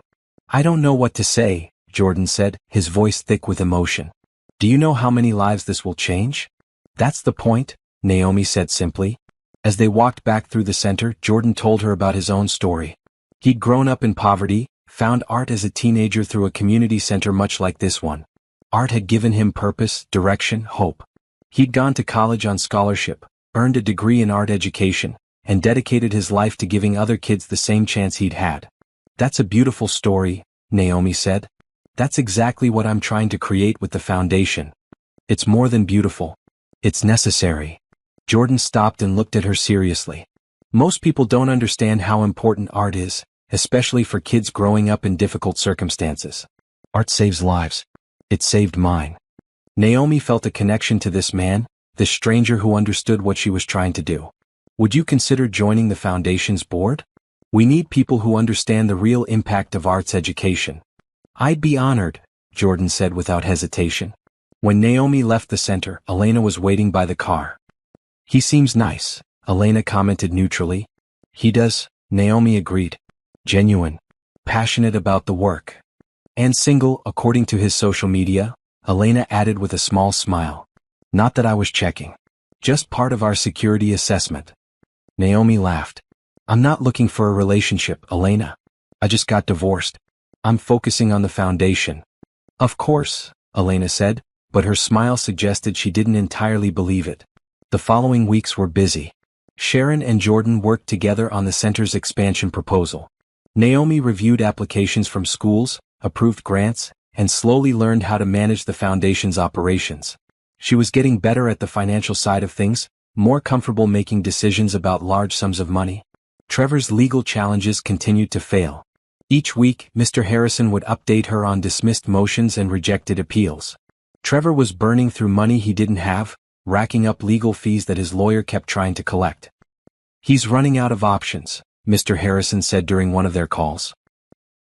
"I don't know what to say," Jordan said, his voice thick with emotion. "Do you know how many lives this will change?" "That's the point," Naomi said simply. As they walked back through the center, Jordan told her about his own story. He'd grown up in poverty, found art as a teenager through a community center much like this one. Art had given him purpose, direction, hope. He'd gone to college on scholarship, earned a degree in art education, and dedicated his life to giving other kids the same chance he'd had. "That's a beautiful story," Naomi said. "That's exactly what I'm trying to create with the foundation. It's more than beautiful. It's necessary." Jordan stopped and looked at her seriously. "Most people don't understand how important art is, especially for kids growing up in difficult circumstances. Art saves lives. It saved mine. Naomi felt a connection to this man, this stranger who understood what she was trying to do. Would you consider joining the foundation's board? We need people who understand the real impact of arts education. I'd be honored, Jordan said without hesitation. When Naomi left the center, Elena was waiting by the car. He seems nice, Elena commented neutrally. He does, Naomi agreed. Genuine. Passionate about the work. And single, according to his social media, Elena added with a small smile. Not that I was checking. Just part of our security assessment. Naomi laughed. I'm not looking for a relationship, Elena. I just got divorced. I'm focusing on the foundation. Of course, Elena said, but her smile suggested she didn't entirely believe it. The following weeks were busy. Sharon and Jordan worked together on the center's expansion proposal. Naomi reviewed applications from schools, approved grants, and slowly learned how to manage the foundation's operations. She was getting better at the financial side of things, more comfortable making decisions about large sums of money. Trevor's legal challenges continued to fail. Each week, Mr. Harrison would update her on dismissed motions and rejected appeals. Trevor was burning through money he didn't have, racking up legal fees that his lawyer kept trying to collect. He's running out of options, Mr. Harrison said during one of their calls.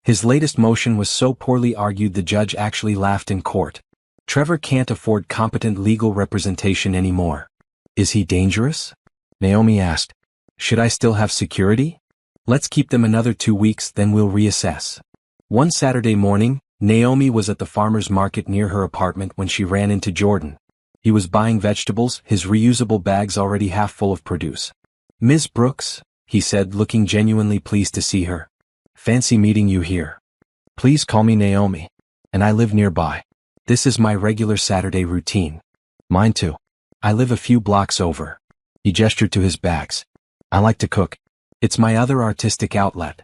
His latest motion was so poorly argued the judge actually laughed in court. Trevor can't afford competent legal representation anymore. Is he dangerous? Naomi asked. Should I still have security? Let's keep them another 2 weeks, then we'll reassess. One Saturday morning, Naomi was at the farmer's market near her apartment when she ran into Jordan. He was buying vegetables, his reusable bags already half full of produce. Ms. Brooks, he said, looking genuinely pleased to see her. Fancy meeting you here. Please call me Naomi. And I live nearby. This is my regular Saturday routine. Mine too. I live a few blocks over. He gestured to his bags. I like to cook. It's my other artistic outlet.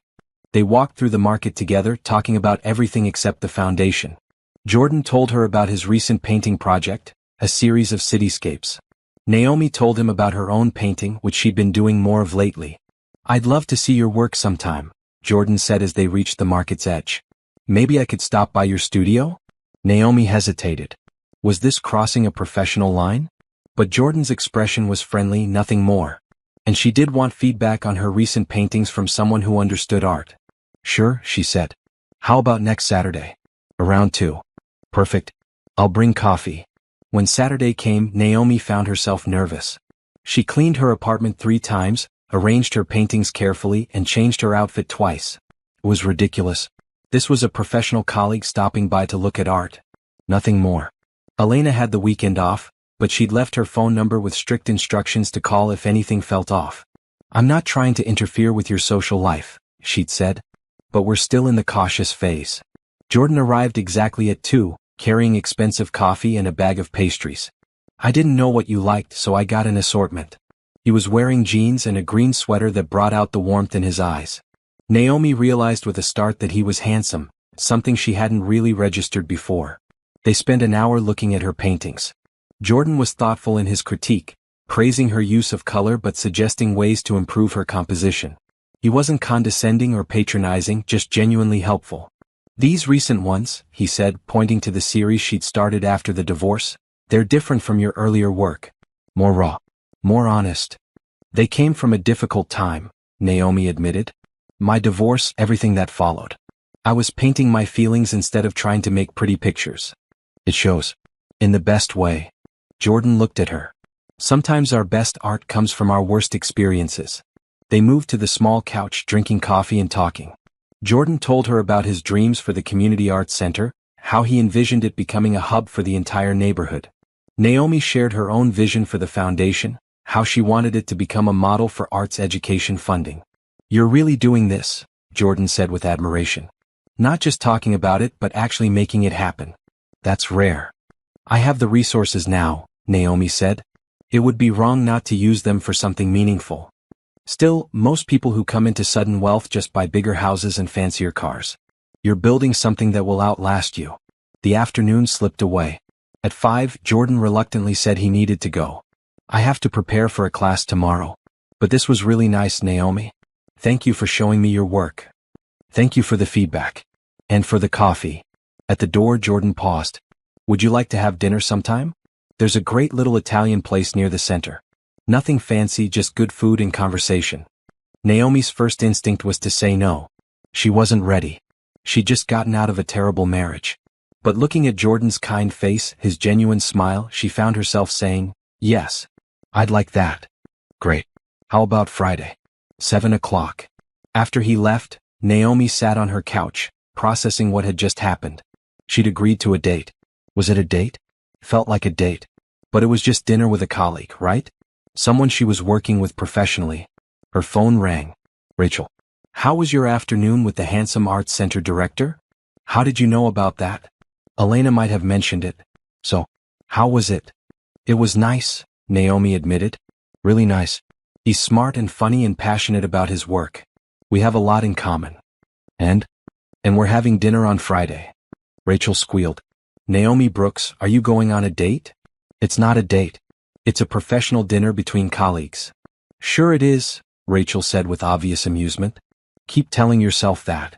They walked through the market together, talking about everything except the foundation. Jordan told her about his recent painting project, a series of cityscapes. Naomi told him about her own painting, which she'd been doing more of lately. I'd love to see your work sometime, Jordan said as they reached the market's edge. Maybe I could stop by your studio? Naomi hesitated. Was this crossing a professional line? But Jordan's expression was friendly, nothing more. And she did want feedback on her recent paintings from someone who understood art. Sure, she said. How about next Saturday? Around 2. Perfect. I'll bring coffee. When Saturday came, Naomi found herself nervous. She cleaned her apartment 3 times, arranged her paintings carefully, and changed her outfit twice. It was ridiculous. This was a professional colleague stopping by to look at art. Nothing more. Elena had the weekend off, but she'd left her phone number with strict instructions to call if anything felt off. I'm not trying to interfere with your social life, she'd said. But we're still in the cautious phase. Jordan arrived exactly at 2, carrying expensive coffee and a bag of pastries. I didn't know what you liked, so I got an assortment. He was wearing jeans and a green sweater that brought out the warmth in his eyes. Naomi realized with a start that he was handsome, something she hadn't really registered before. They spent an hour looking at her paintings. Jordan was thoughtful in his critique, praising her use of color but suggesting ways to improve her composition. He wasn't condescending or patronizing, just genuinely helpful. These recent ones, he said, pointing to the series she'd started after the divorce, they're different from your earlier work. More raw. More honest. They came from a difficult time, Naomi admitted. My divorce, everything that followed. I was painting my feelings instead of trying to make pretty pictures. It shows. In the best way. Jordan looked at her. Sometimes our best art comes from our worst experiences. They moved to the small couch, drinking coffee and talking. Jordan told her about his dreams for the Community Arts Center, how he envisioned it becoming a hub for the entire neighborhood. Naomi shared her own vision for the foundation, how she wanted it to become a model for arts education funding. You're really doing this, Jordan said with admiration. Not just talking about it, but actually making it happen. That's rare. I have the resources now, Naomi said. It would be wrong not to use them for something meaningful. Still, most people who come into sudden wealth just buy bigger houses and fancier cars. You're building something that will outlast you. The afternoon slipped away. At 5, Jordan reluctantly said he needed to go. I have to prepare for a class tomorrow. But this was really nice, Naomi. Thank you for showing me your work. Thank you for the feedback. And for the coffee. At the door, Jordan paused. Would you like to have dinner sometime? There's a great little Italian place near the center. Nothing fancy, just good food and conversation. Naomi's first instinct was to say no. She wasn't ready. She'd just gotten out of a terrible marriage. But looking at Jordan's kind face, his genuine smile, she found herself saying, yes. I'd like that. Great. How about Friday? 7 o'clock. After he left, Naomi sat on her couch, processing what had just happened. She'd agreed to a date. Was it a date? Felt like a date. But it was just dinner with a colleague, right? Someone she was working with professionally. Her phone rang. Rachel. How was your afternoon with the handsome arts center director? How did you know about that? Elena might have mentioned it. So, how was it? It was nice, Naomi admitted. Really nice. He's smart and funny and passionate about his work. We have a lot in common. And we're having dinner on Friday. Rachel squealed. Naomi Brooks, are you going on a date? It's not a date. It's a professional dinner between colleagues. Sure it is, Rachel said with obvious amusement. Keep telling yourself that.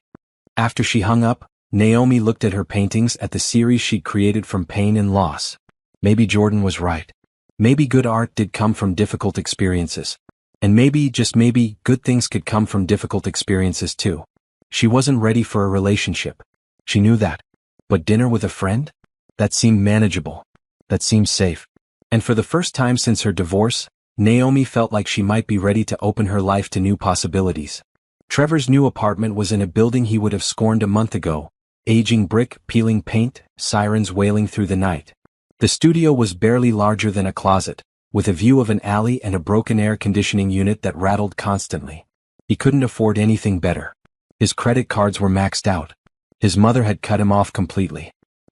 After she hung up, Naomi looked at her paintings, at the series she'd created from pain and loss. Maybe Jordan was right. Maybe good art did come from difficult experiences. And maybe, just maybe, good things could come from difficult experiences too. She wasn't ready for a relationship. She knew that. But dinner with a friend? That seemed manageable. That seemed safe. And for the first time since her divorce, Naomi felt like she might be ready to open her life to new possibilities. Trevor's new apartment was in a building he would have scorned a month ago. Aging brick, peeling paint, sirens wailing through the night. The studio was barely larger than a closet, with a view of an alley and a broken air conditioning unit that rattled constantly. He couldn't afford anything better. His credit cards were maxed out. His mother had cut him off completely.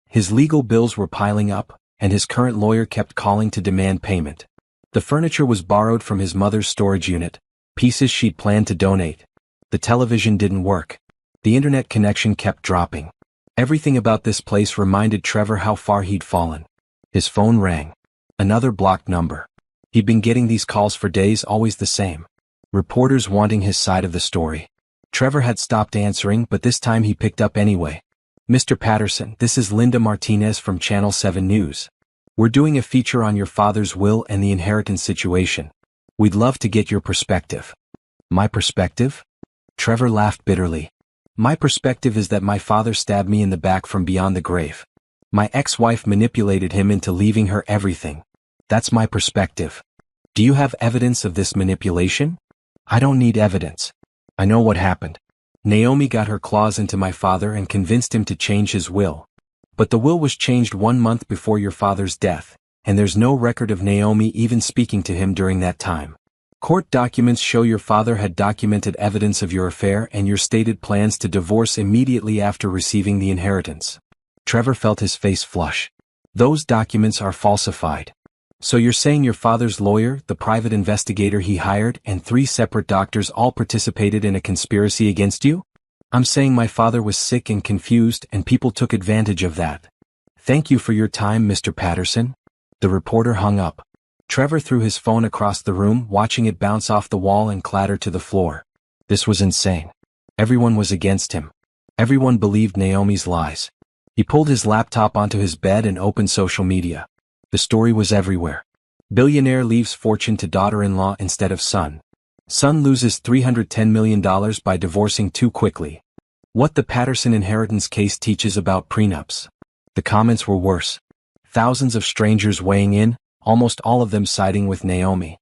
His legal bills were piling up, and his current lawyer kept calling to demand payment. The furniture was borrowed from his mother's storage unit, pieces she'd planned to donate. The television didn't work. The internet connection kept dropping. Everything about this place reminded Trevor how far he'd fallen. His phone rang. Another blocked number. He'd been getting these calls for days, always the same. Reporters wanting his side of the story. Trevor had stopped answering, but this time he picked up anyway. Mr. Patterson, this is Linda Martinez from Channel 7 News. We're doing a feature on your father's will and the inheritance situation. We'd love to get your perspective. My perspective? Trevor laughed bitterly. My perspective is that my father stabbed me in the back from beyond the grave. My ex-wife manipulated him into leaving her everything. That's my perspective. Do you have evidence of this manipulation? I don't need evidence. I know what happened. Naomi got her claws into my father and convinced him to change his will. But the will was changed 1 month before your father's death, and there's no record of Naomi even speaking to him during that time. Court documents show your father had documented evidence of your affair and your stated plans to divorce immediately after receiving the inheritance. Trevor felt his face flush. Those documents are falsified. So you're saying your father's lawyer, the private investigator he hired, and 3 separate doctors all participated in a conspiracy against you? I'm saying my father was sick and confused and people took advantage of that. Thank you for your time, Mr. Patterson. The reporter hung up. Trevor threw his phone across the room, watching it bounce off the wall and clatter to the floor. This was insane. Everyone was against him. Everyone believed Naomi's lies. He pulled his laptop onto his bed and opened social media. The story was everywhere. Billionaire leaves fortune to daughter-in-law instead of son. Son loses $310 million by divorcing too quickly. What the Patterson inheritance case teaches about prenups. The comments were worse. Thousands of strangers weighing in, almost all of them siding with Naomi.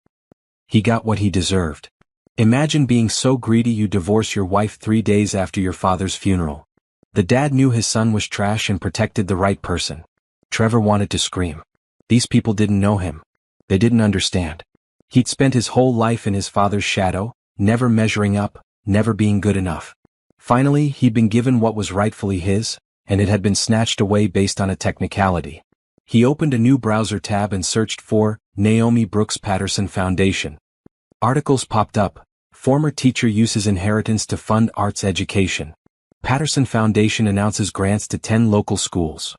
He got what he deserved. Imagine being so greedy you divorce your wife 3 days after your father's funeral. The dad knew his son was trash and protected the right person. Trevor wanted to scream. These people didn't know him. They didn't understand. He'd spent his whole life in his father's shadow, never measuring up, never being good enough. Finally, he'd been given what was rightfully his, and it had been snatched away based on a technicality. He opened a new browser tab and searched for Naomi Brooks Patterson Foundation. Articles popped up. Former teacher uses inheritance to fund arts education. Patterson Foundation announces grants to 10 local schools.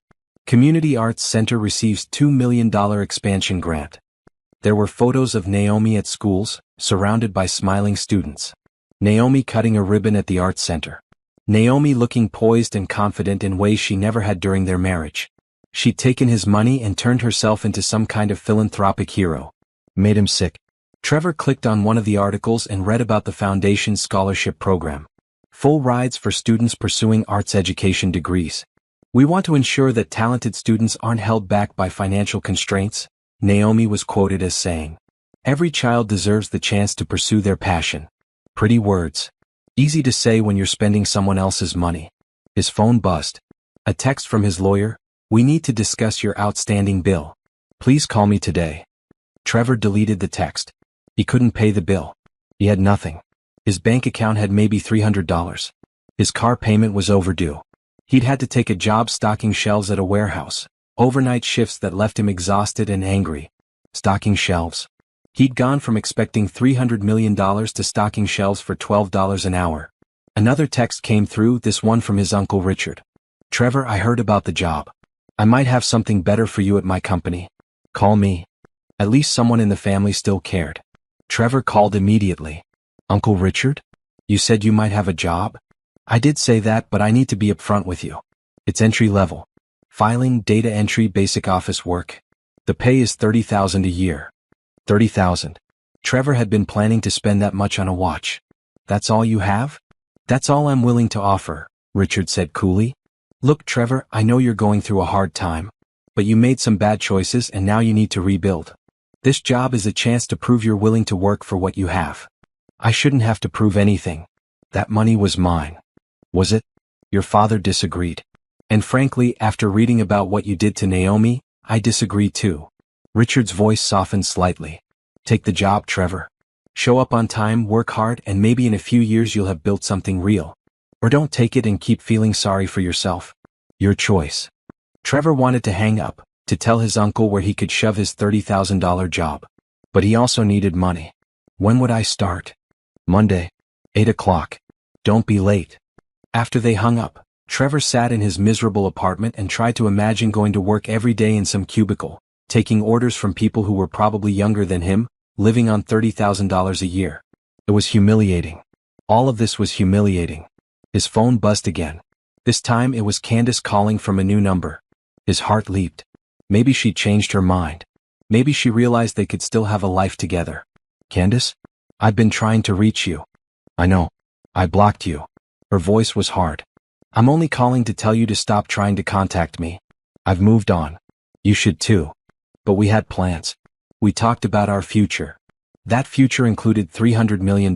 Community Arts Center receives $2 million expansion grant. There were photos of Naomi at schools, surrounded by smiling students. Naomi cutting a ribbon at the Arts Center. Naomi looking poised and confident in ways she never had during their marriage. She'd taken his money and turned herself into some kind of philanthropic hero. Made him sick. Trevor clicked on one of the articles and read about the Foundation's scholarship program. Full rides for students pursuing arts education degrees. We want to ensure that talented students aren't held back by financial constraints, Naomi was quoted as saying. Every child deserves the chance to pursue their passion. Pretty words. Easy to say when you're spending someone else's money. His phone buzzed. A text from his lawyer, "We need to discuss your outstanding bill. Please call me today." Trevor deleted the text. He couldn't pay the bill. He had nothing. His bank account had maybe $300. His car payment was overdue. He'd had to take a job stocking shelves at a warehouse. Overnight shifts that left him exhausted and angry. Stocking shelves. He'd gone from expecting $300 million to stocking shelves for $12 an hour. Another text came through, this one from his Uncle Richard. "Trevor, I heard about the job. I might have something better for you at my company. Call me." At least someone in the family still cared. Trevor called immediately. "Uncle Richard? You said you might have a job?" "I did say that, but I need to be upfront with you. It's entry level. Filing, data entry, basic office work. The pay is $30,000 a year." $30,000. Trevor had been planning to spend that much on a watch. "That's all you have?" "That's all I'm willing to offer," Richard said coolly. "Look, Trevor, I know you're going through a hard time. But you made some bad choices and now you need to rebuild. This job is a chance to prove you're willing to work for what you have. I shouldn't have to prove anything. That money was mine." "Was it?" "Your father disagreed. And frankly, after reading about what you did to Naomi, I disagree too." Richard's voice softened slightly. "Take the job, Trevor. Show up on time, work hard, and maybe in a few years you'll have built something real. Or don't take it and keep feeling sorry for yourself. Your choice." Trevor wanted to hang up, to tell his uncle where he could shove his $30,000 job. But he also needed money. "When would I start?" "Monday. 8 o'clock. Don't be late." After they hung up, Trevor sat in his miserable apartment and tried to imagine going to work every day in some cubicle, taking orders from people who were probably younger than him, living on $30,000 a year. It was humiliating. All of this was humiliating. His phone buzzed again. This time it was Candace calling from a new number. His heart leaped. Maybe she changed her mind. Maybe she realized they could still have a life together. "Candace? I've been trying to reach you." "I know. I blocked you." Her voice was hard. "I'm only calling to tell you to stop trying to contact me. I've moved on. You should too. But we had plans. We talked about our future. That future included $300 million.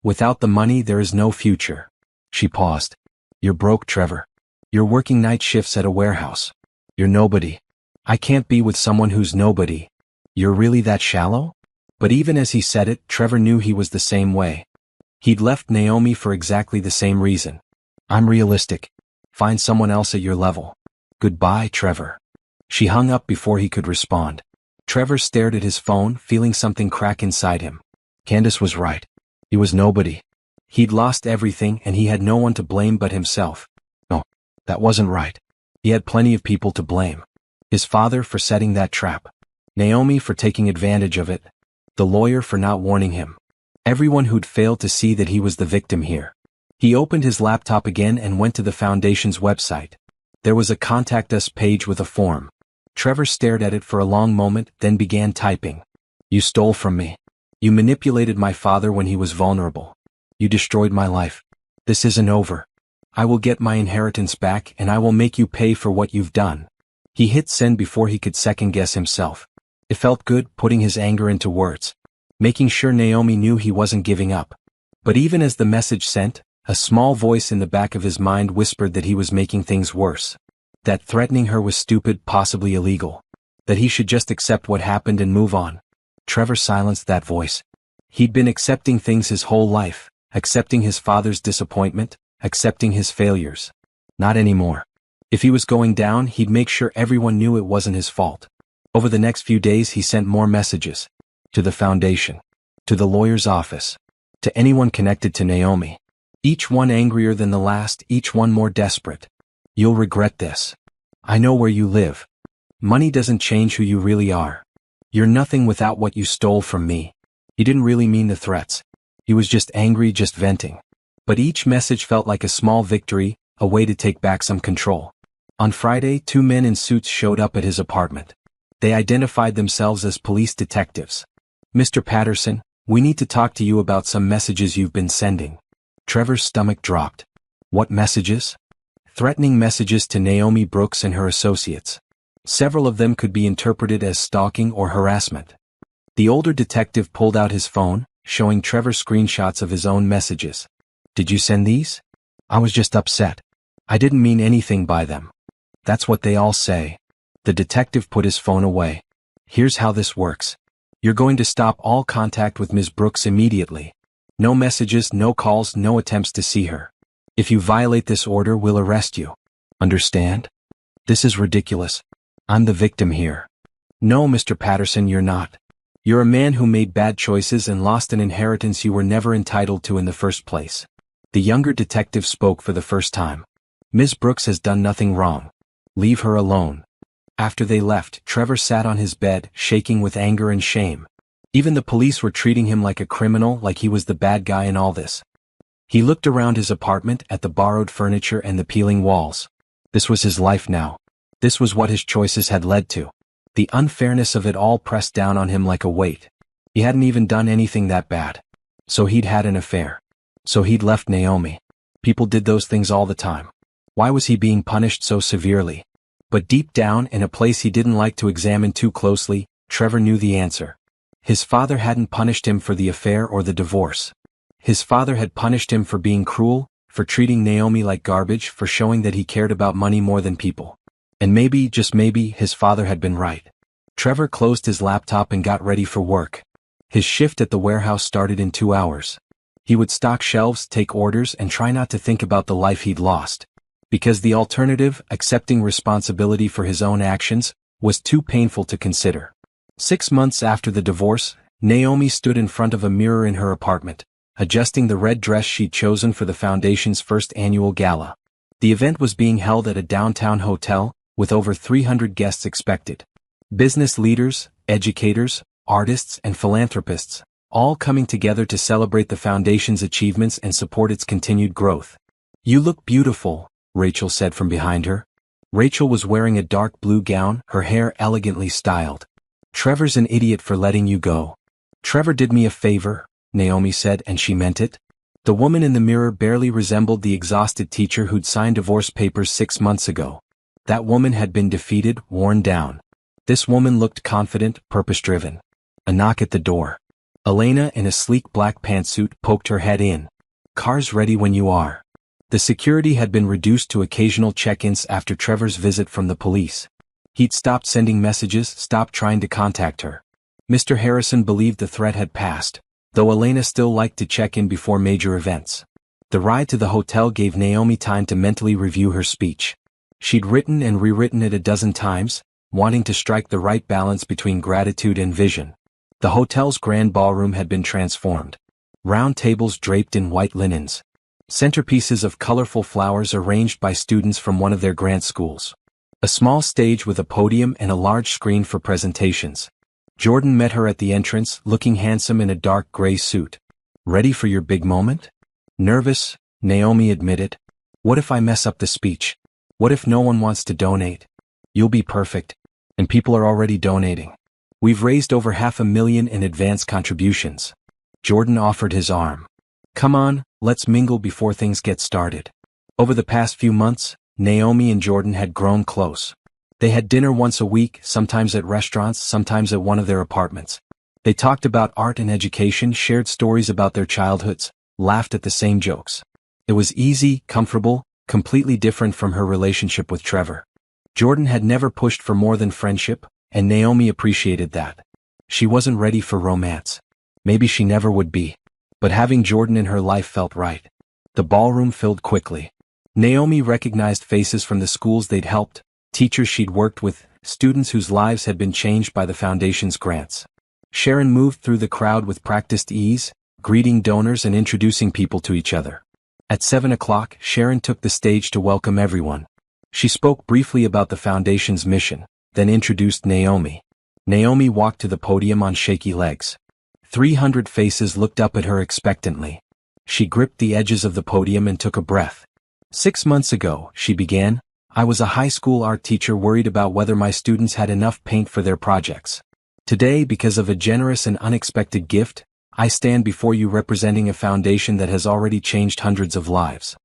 Without the money there is no future." She paused. "You're broke, Trevor. You're working night shifts at a warehouse. You're nobody. I can't be with someone who's nobody. You're really that shallow?" But even as he said it, Trevor knew he was the same way. He'd left Naomi for exactly the same reason. "I'm realistic. Find someone else at your level. Goodbye, Trevor." She hung up before he could respond. Trevor stared at his phone, feeling something crack inside him. Candace was right. He was nobody. He'd lost everything and he had no one to blame but himself. No, that wasn't right. He had plenty of people to blame. His father for setting that trap. Naomi for taking advantage of it. The lawyer for not warning him. Everyone who'd failed to see that he was the victim here. He opened his laptop again and went to the Foundation's website. There was a Contact Us page with a form. Trevor stared at it for a long moment, then began typing. "You stole from me. You manipulated my father when he was vulnerable. You destroyed my life. This isn't over. I will get my inheritance back and I will make you pay for what you've done." He hit send before he could second-guess himself. It felt good putting his anger into words. Making sure Naomi knew he wasn't giving up. But even as the message sent, a small voice in the back of his mind whispered that he was making things worse. That threatening her was stupid, possibly illegal. That he should just accept what happened and move on. Trevor silenced that voice. He'd been accepting things his whole life, accepting his father's disappointment, accepting his failures. Not anymore. If he was going down, he'd make sure everyone knew it wasn't his fault. Over the next few days he sent more messages. To the Foundation. To the lawyer's office. To anyone connected to Naomi. Each one angrier than the last, each one more desperate. "You'll regret this. I know where you live. Money doesn't change who you really are. You're nothing without what you stole from me." He didn't really mean the threats. He was just angry, just venting. But each message felt like a small victory, a way to take back some control. On Friday, 2 men in suits showed up at his apartment. They identified themselves as police detectives. "Mr. Patterson, we need to talk to you about some messages you've been sending." Trevor's stomach dropped. "What messages?" "Threatening messages to Naomi Brooks and her associates. Several of them could be interpreted as stalking or harassment." The older detective pulled out his phone, showing Trevor screenshots of his own messages. "Did you send these?" "I was just upset. I didn't mean anything by them." "That's what they all say." The detective put his phone away. "Here's how this works. You're going to stop all contact with Ms. Brooks immediately. No messages, no calls, no attempts to see her. If you violate this order, we'll arrest you. Understand? This is ridiculous. I'm the victim here." "No, Mr. Patterson, you're not. You're a man who made bad choices and lost an inheritance you were never entitled to in the first place." The younger detective spoke for the first time. "Ms. Brooks has done nothing wrong. Leave her alone." After they left, Trevor sat on his bed, shaking with anger and shame. Even the police were treating him like a criminal, like he was the bad guy in all this. He looked around his apartment at the borrowed furniture and the peeling walls. This was his life now. This was what his choices had led to. The unfairness of it all pressed down on him like a weight. He hadn't even done anything that bad. So he'd had an affair. So he'd left Naomi. People did those things all the time. Why was he being punished so severely? But deep down, in a place he didn't like to examine too closely, Trevor knew the answer. His father hadn't punished him for the affair or the divorce. His father had punished him for being cruel, for treating Naomi like garbage, for showing that he cared about money more than people. And maybe, just maybe, his father had been right. Trevor closed his laptop and got ready for work. His shift at the warehouse started in 2 hours. He would stock shelves, take orders, and try not to think about the life he'd lost. Because the alternative, accepting responsibility for his own actions, was too painful to consider. 6 months after the divorce, Naomi stood in front of a mirror in her apartment, adjusting the red dress she'd chosen for the foundation's first annual gala. The event was being held at a downtown hotel, with over 300 guests expected. Business leaders, educators, artists, and philanthropists, all coming together to celebrate the foundation's achievements and support its continued growth. "You look beautiful," Rachel said from behind her. Rachel was wearing a dark blue gown, her hair elegantly styled. "Trevor's an idiot for letting you go." "Trevor did me a favor," Naomi said, and she meant it. The woman in the mirror barely resembled the exhausted teacher who'd signed divorce papers 6 months ago. That woman had been defeated, worn down. This woman looked confident, purpose-driven. A knock at the door. Elena, in a sleek black pantsuit, poked her head in. "Car's ready when you are." The security had been reduced to occasional check-ins after Trevor's visit from the police. He'd stopped sending messages, stopped trying to contact her. Mr. Harrison believed the threat had passed, though Elena still liked to check in before major events. The ride to the hotel gave Naomi time to mentally review her speech. She'd written and rewritten it a dozen times, wanting to strike the right balance between gratitude and vision. The hotel's grand ballroom had been transformed. Round tables draped in white linens. Centerpieces of colorful flowers arranged by students from one of their grant schools. A small stage with a podium and a large screen for presentations. Jordan met her at the entrance, looking handsome in a dark gray suit. "Ready for your big moment?" "Nervous," Naomi admitted. "What if I mess up the speech? What if no one wants to donate?" "You'll be perfect. And people are already donating. We've raised over $500,000 in advance contributions." Jordan offered his arm. "Come on, let's mingle before things get started." Over the past few months, Naomi and Jordan had grown close. They had dinner once a week, sometimes at restaurants, sometimes at one of their apartments. They talked about art and education, shared stories about their childhoods, laughed at the same jokes. It was easy, comfortable, completely different from her relationship with Trevor. Jordan had never pushed for more than friendship, and Naomi appreciated that. She wasn't ready for romance. Maybe she never would be. But having Jordan in her life felt right. The ballroom filled quickly. Naomi recognized faces from the schools they'd helped, teachers she'd worked with, students whose lives had been changed by the foundation's grants. Sharon moved through the crowd with practiced ease, greeting donors and introducing people to each other. At 7 o'clock, Sharon took the stage to welcome everyone. She spoke briefly about the foundation's mission, then introduced Naomi. Naomi walked to the podium on shaky legs. 300 faces looked up at her expectantly. She gripped the edges of the podium and took a breath. 6 months ago, she began, I was a high school art teacher worried about whether my students had enough paint for their projects. Today, because of a generous and unexpected gift, I stand before you representing a foundation that has already changed hundreds of lives.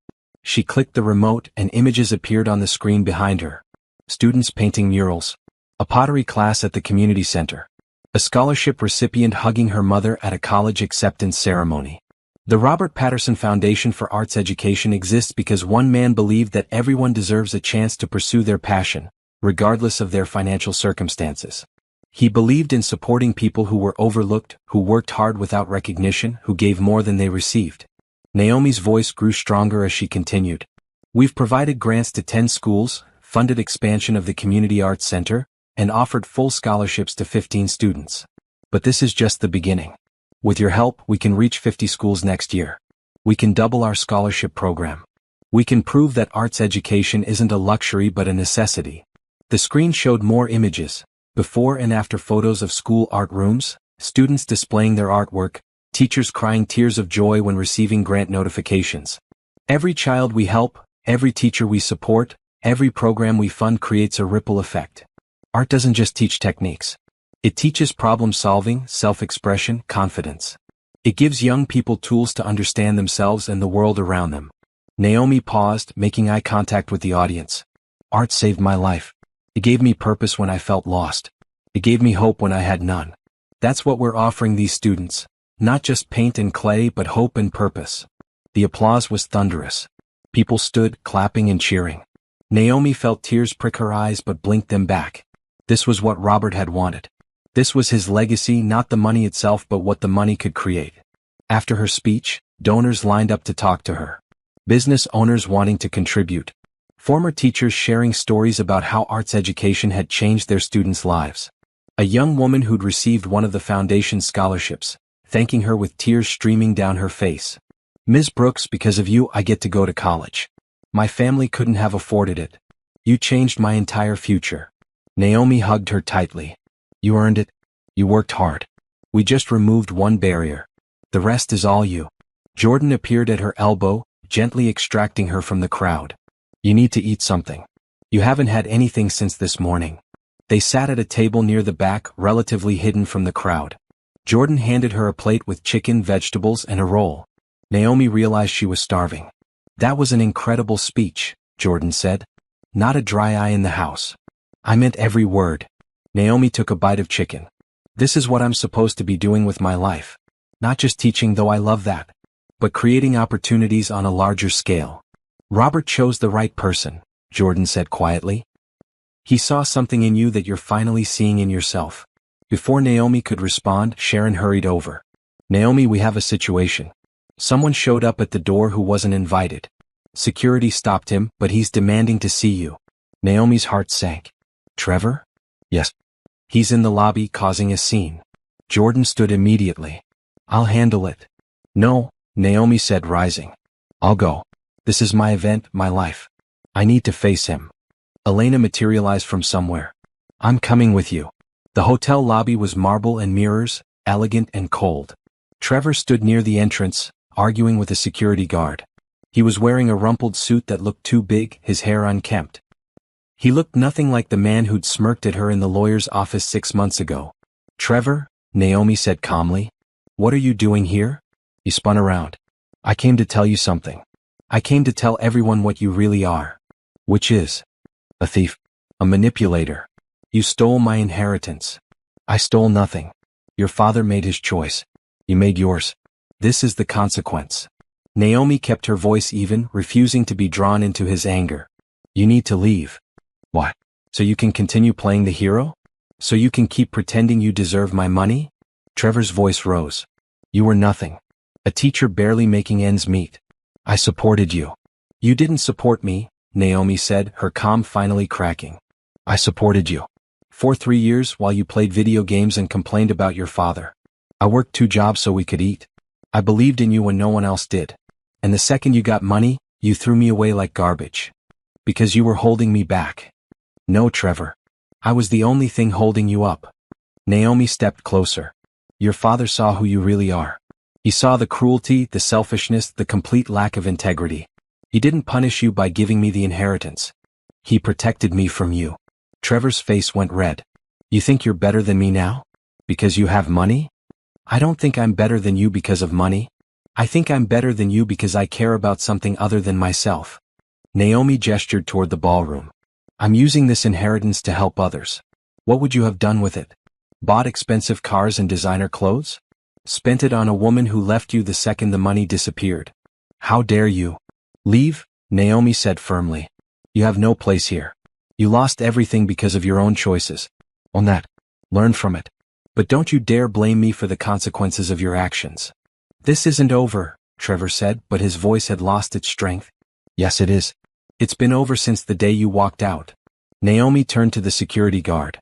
She clicked the remote and images appeared on the screen behind her. Students painting murals. A pottery class at the community center. A scholarship recipient hugging her mother at a college acceptance ceremony. The Robert Patterson Foundation for Arts Education exists because one man believed that everyone deserves a chance to pursue their passion, regardless of their financial circumstances. He believed in supporting people who were overlooked, who worked hard without recognition, who gave more than they received. Naomi's voice grew stronger as she continued. We've provided grants to 10 schools, funded expansion of the Community Arts Center, and offered full scholarships to 15 students. But this is just the beginning. With your help, we can reach 50 schools next year. We can double our scholarship program. We can prove that arts education isn't a luxury but a necessity. The screen showed more images, before and after photos of school art rooms, students displaying their artwork, teachers crying tears of joy when receiving grant notifications. Every child we help, every teacher we support, every program we fund creates a ripple effect. Art doesn't just teach techniques. It teaches problem-solving, self-expression, confidence. It gives young people tools to understand themselves and the world around them. Naomi paused, making eye contact with the audience. Art saved my life. It gave me purpose when I felt lost. It gave me hope when I had none. That's what we're offering these students. Not just paint and clay but hope and purpose. The applause was thunderous. People stood, clapping and cheering. Naomi felt tears prick her eyes but blinked them back. This was what Robert had wanted. This was his legacy, not the money itself but what the money could create. After her speech, donors lined up to talk to her. Business owners wanting to contribute. Former teachers sharing stories about how arts education had changed their students' lives. A young woman who'd received one of the foundation's scholarships, thanking her with tears streaming down her face. Ms. Brooks, because of you I get to go to college. My family couldn't have afforded it. You changed my entire future. Naomi hugged her tightly. You earned it. You worked hard. We just removed one barrier. The rest is all you. Jordan appeared at her elbow, gently extracting her from the crowd. You need to eat something. You haven't had anything since this morning. They sat at a table near the back, relatively hidden from the crowd. Jordan handed her a plate with chicken, vegetables, and a roll. Naomi realized she was starving. That was an incredible speech, Jordan said. Not a dry eye in the house. I meant every word. Naomi took a bite of chicken. This is what I'm supposed to be doing with my life. Not just teaching, though I love that, but creating opportunities on a larger scale. Robert chose the right person, Jordan said quietly. He saw something in you that you're finally seeing in yourself. Before Naomi could respond, Sharon hurried over. Naomi, we have a situation. Someone showed up at the door who wasn't invited. Security stopped him, but he's demanding to see you. Naomi's heart sank. Trevor? Yes. He's in the lobby causing a scene. Jordan stood immediately. I'll handle it. No, Naomi said, rising. I'll go. This is my event, my life. I need to face him. Elena materialized from somewhere. I'm coming with you. The hotel lobby was marble and mirrors, elegant and cold. Trevor stood near the entrance, arguing with a security guard. He was wearing a rumpled suit that looked too big, his hair unkempt. He looked nothing like the man who'd smirked at her in the lawyer's office 6 months ago. Trevor, Naomi said calmly. What are you doing here? He spun around. I came to tell you something. I came to tell everyone what you really are. Which is? A thief. A manipulator. You stole my inheritance. I stole nothing. Your father made his choice. You made yours. This is the consequence. Naomi kept her voice even, refusing to be drawn into his anger. You need to leave. Why? So you can continue playing the hero? So you can keep pretending you deserve my money? Trevor's voice rose. You were nothing. A teacher barely making ends meet. I supported you. You didn't support me, Naomi said, her calm finally cracking. I supported you. For 3 years while you played video games and complained about your father. I worked 2 jobs so we could eat. I believed in you when no one else did. And the second you got money, you threw me away like garbage. Because you were holding me back. No, Trevor. I was the only thing holding you up. Naomi stepped closer. Your father saw who you really are. He saw the cruelty, the selfishness, the complete lack of integrity. He didn't punish you by giving me the inheritance. He protected me from you. Trevor's face went red. You think you're better than me now? Because you have money? I don't think I'm better than you because of money. I think I'm better than you because I care about something other than myself. Naomi gestured toward the ballroom. I'm using this inheritance to help others. What would you have done with it? Bought expensive cars and designer clothes? Spent it on a woman who left you the second the money disappeared. How dare you? Leave, Naomi said firmly. You have no place here. You lost everything because of your own choices. Own that. Learn from it. But don't you dare blame me for the consequences of your actions. This isn't over, Trevor said, but his voice had lost its strength. Yes, it is. It's been over since the day you walked out. Naomi turned to the security guard.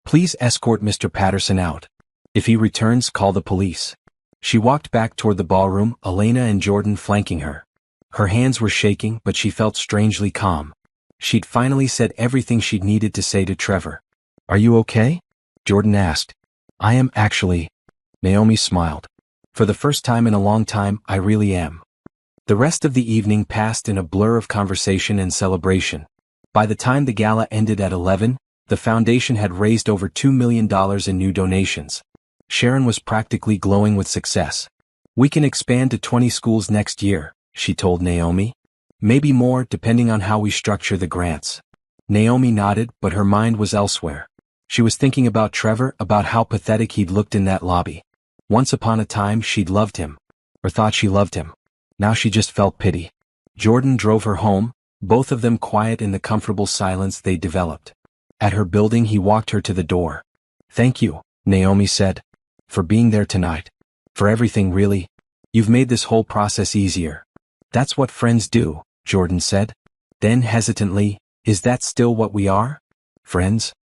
Please escort Mr. Patterson out. If he returns, call the police. She walked back toward the ballroom, Elena and Jordan flanking her. Her hands were shaking, but she felt strangely calm. She'd finally said everything she'd needed to say to Trevor. Are you okay? Jordan asked. I am actually. Naomi smiled. For the first time in a long time, I really am. The rest of the evening passed in a blur of conversation and celebration. By the time the gala ended at 11, the foundation had raised over $2 million in new donations. Sharon was practically glowing with success. We can expand to 20 schools next year, she told Naomi. Maybe more, depending on how we structure the grants. Naomi nodded, but her mind was elsewhere. She was thinking about Trevor, about how pathetic he'd looked in that lobby. Once upon a time she'd loved him. Or thought she loved him. Now she just felt pity. Jordan drove her home, both of them quiet in the comfortable silence they developed. At her building he walked her to the door. Thank you, Naomi said. For being there tonight. For everything really. You've made this whole process easier. That's what friends do, Jordan said. Then hesitantly, is that still what we are? Friends?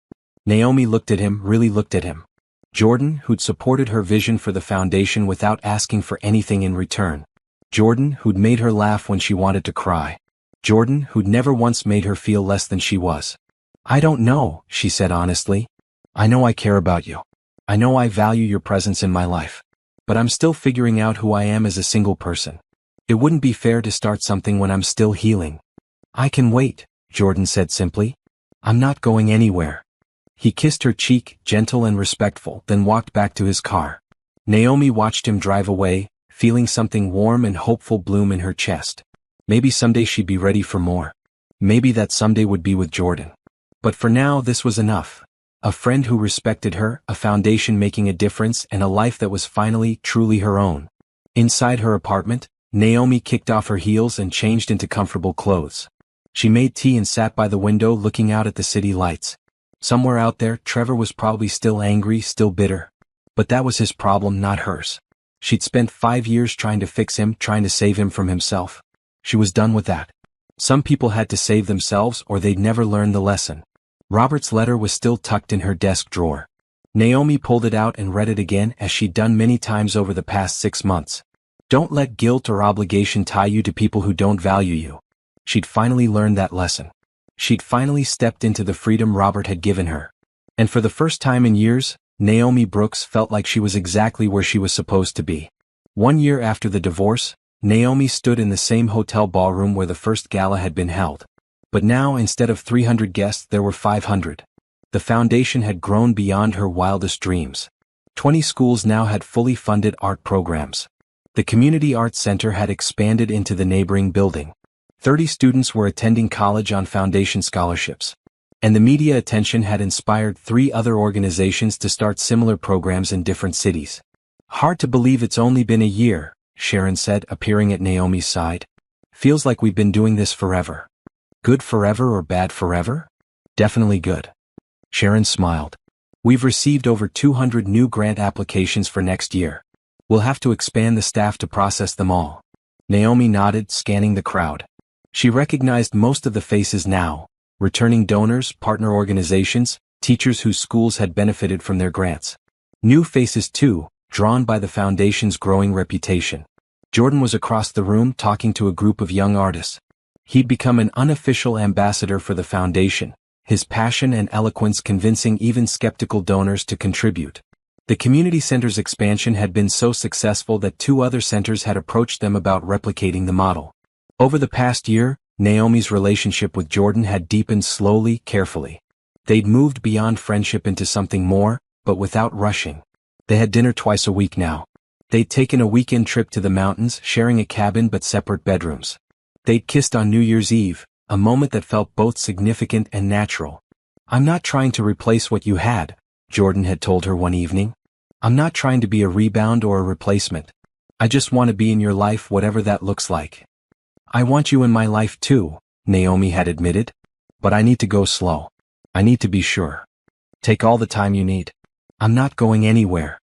Naomi looked at him, really looked at him. Jordan, who'd supported her vision for the foundation without asking for anything in return. Jordan, who'd made her laugh when she wanted to cry. Jordan, who'd never once made her feel less than she was. I don't know, she said honestly. I know I care about you. I know I value your presence in my life. But I'm still figuring out who I am as a single person. It wouldn't be fair to start something when I'm still healing. I can wait, Jordan said simply. I'm not going anywhere. He kissed her cheek, gentle and respectful, then walked back to his car. Naomi watched him drive away, feeling something warm and hopeful bloom in her chest. Maybe someday she'd be ready for more. Maybe that someday would be with Jordan. But for now this was enough. A friend who respected her, a foundation making a difference, and a life that was finally, truly her own. Inside her apartment, Naomi kicked off her heels and changed into comfortable clothes. She made tea and sat by the window looking out at the city lights. Somewhere out there, Trevor was probably still angry, still bitter. But that was his problem, not hers. She'd spent 5 years trying to fix him, trying to save him from himself. She was done with that. Some people had to save themselves or they'd never learn the lesson. Robert's letter was still tucked in her desk drawer. Naomi pulled it out and read it again as she'd done many times over the past 6 months. Don't let guilt or obligation tie you to people who don't value you. She'd finally learned that lesson. She'd finally stepped into the freedom Robert had given her. And for the first time in years, Naomi Brooks felt like she was exactly where she was supposed to be. 1 year after the divorce, Naomi stood in the same hotel ballroom where the first gala had been held. But now, instead of 300 guests, there were 500. The foundation had grown beyond her wildest dreams. 20 schools now had fully funded art programs. The Community Arts Center had expanded into the neighboring building. 30 students were attending college on foundation scholarships. And the media attention had inspired 3 other organizations to start similar programs in different cities. Hard to believe it's only been a year, Sharon said, appearing at Naomi's side. Feels like we've been doing this forever. Good forever or bad forever? Definitely good. Sharon smiled. We've received over 200 new grant applications for next year. We'll have to expand the staff to process them all. Naomi nodded, scanning the crowd. She recognized most of the faces now. Returning donors, partner organizations, teachers whose schools had benefited from their grants. New faces too, drawn by the foundation's growing reputation. Jordan was across the room talking to a group of young artists. He'd become an unofficial ambassador for the foundation, his passion and eloquence convincing even skeptical donors to contribute. The community center's expansion had been so successful that 2 other centers had approached them about replicating the model. Over the past year, Naomi's relationship with Jordan had deepened slowly, carefully. They'd moved beyond friendship into something more, but without rushing. They had dinner twice a week now. They'd taken a weekend trip to the mountains, sharing a cabin but separate bedrooms. They'd kissed on New Year's Eve, a moment that felt both significant and natural. "I'm not trying to replace what you had," Jordan had told her one evening. "I'm not trying to be a rebound or a replacement. I just want to be in your life, whatever that looks like." "I want you in my life too," Naomi had admitted. "But I need to go slow. I need to be sure. Take all the time you need. I'm not going anywhere."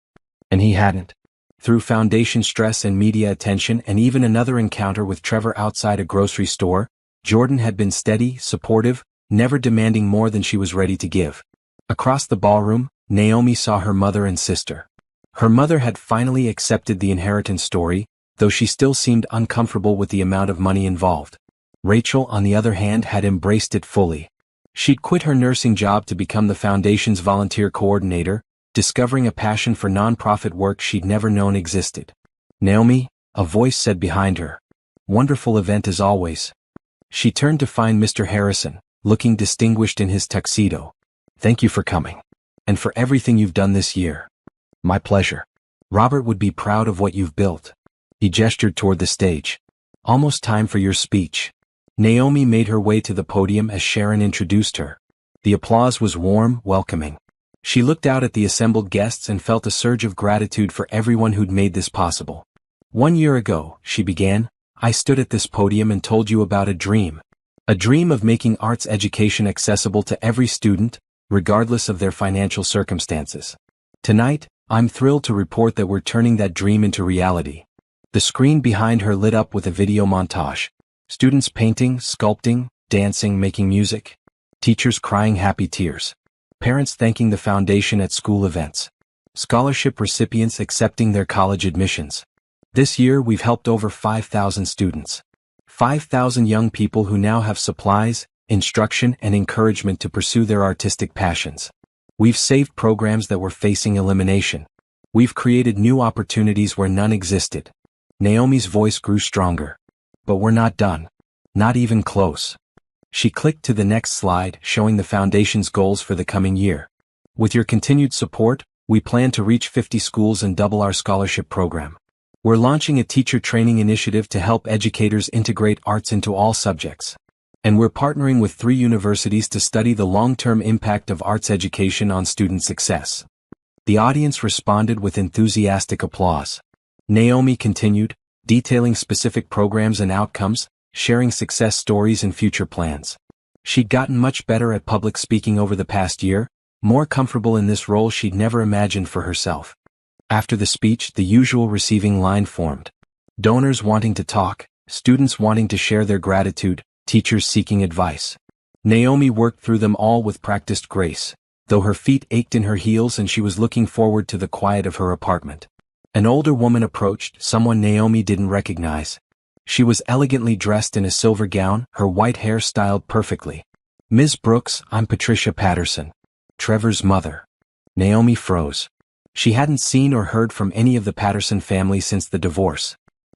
And he hadn't. Through foundation stress and media attention and even another encounter with Trevor outside a grocery store, Jordan had been steady, supportive, never demanding more than she was ready to give. Across the ballroom, Naomi saw her mother and sister. Her mother had finally accepted the inheritance story, though she still seemed uncomfortable with the amount of money involved. Rachel, on the other hand, had embraced it fully. She'd quit her nursing job to become the foundation's volunteer coordinator, discovering a passion for nonprofit work she'd never known existed. "Naomi," a voice said behind her. "Wonderful event as always." She turned to find Mr. Harrison, looking distinguished in his tuxedo. "Thank you for coming. And for everything you've done this year." "My pleasure. Robert would be proud of what you've built." He gestured toward the stage. "Almost time for your speech." Naomi made her way to the podium as Sharon introduced her. The applause was warm, welcoming. She looked out at the assembled guests and felt a surge of gratitude for everyone who'd made this possible. "1 year ago," she began, "I stood at this podium and told you about a dream. A dream of making arts education accessible to every student, regardless of their financial circumstances. Tonight, I'm thrilled to report that we're turning that dream into reality." The screen behind her lit up with a video montage. Students painting, sculpting, dancing, making music. Teachers crying happy tears. Parents thanking the foundation at school events. Scholarship recipients accepting their college admissions. This year we've helped over 5,000 students. 5,000 young people who now have supplies, instruction, and encouragement to pursue their artistic passions. We've saved programs that were facing elimination. We've created new opportunities where none existed. Naomi's voice grew stronger. "But we're not done. Not even close." She clicked to the next slide, showing the foundation's goals for the coming year. "With your continued support, we plan to reach 50 schools and double our scholarship program. We're launching a teacher training initiative to help educators integrate arts into all subjects. And we're partnering with 3 universities to study the long-term impact of arts education on student success." The audience responded with enthusiastic applause. Naomi continued, detailing specific programs and outcomes, sharing success stories and future plans. She'd gotten much better at public speaking over the past year, more comfortable in this role she'd never imagined for herself. After the speech, the usual receiving line formed. Donors wanting to talk, students wanting to share their gratitude, teachers seeking advice. Naomi worked through them all with practiced grace, though her feet ached in her heels and she was looking forward to the quiet of her apartment. An older woman approached, someone Naomi didn't recognize. She was elegantly dressed in a silver gown, her white hair styled perfectly. "Ms. Brooks, I'm Patricia Patterson, Trevor's mother." Naomi froze. She hadn't seen or heard from any of the Patterson family since the divorce.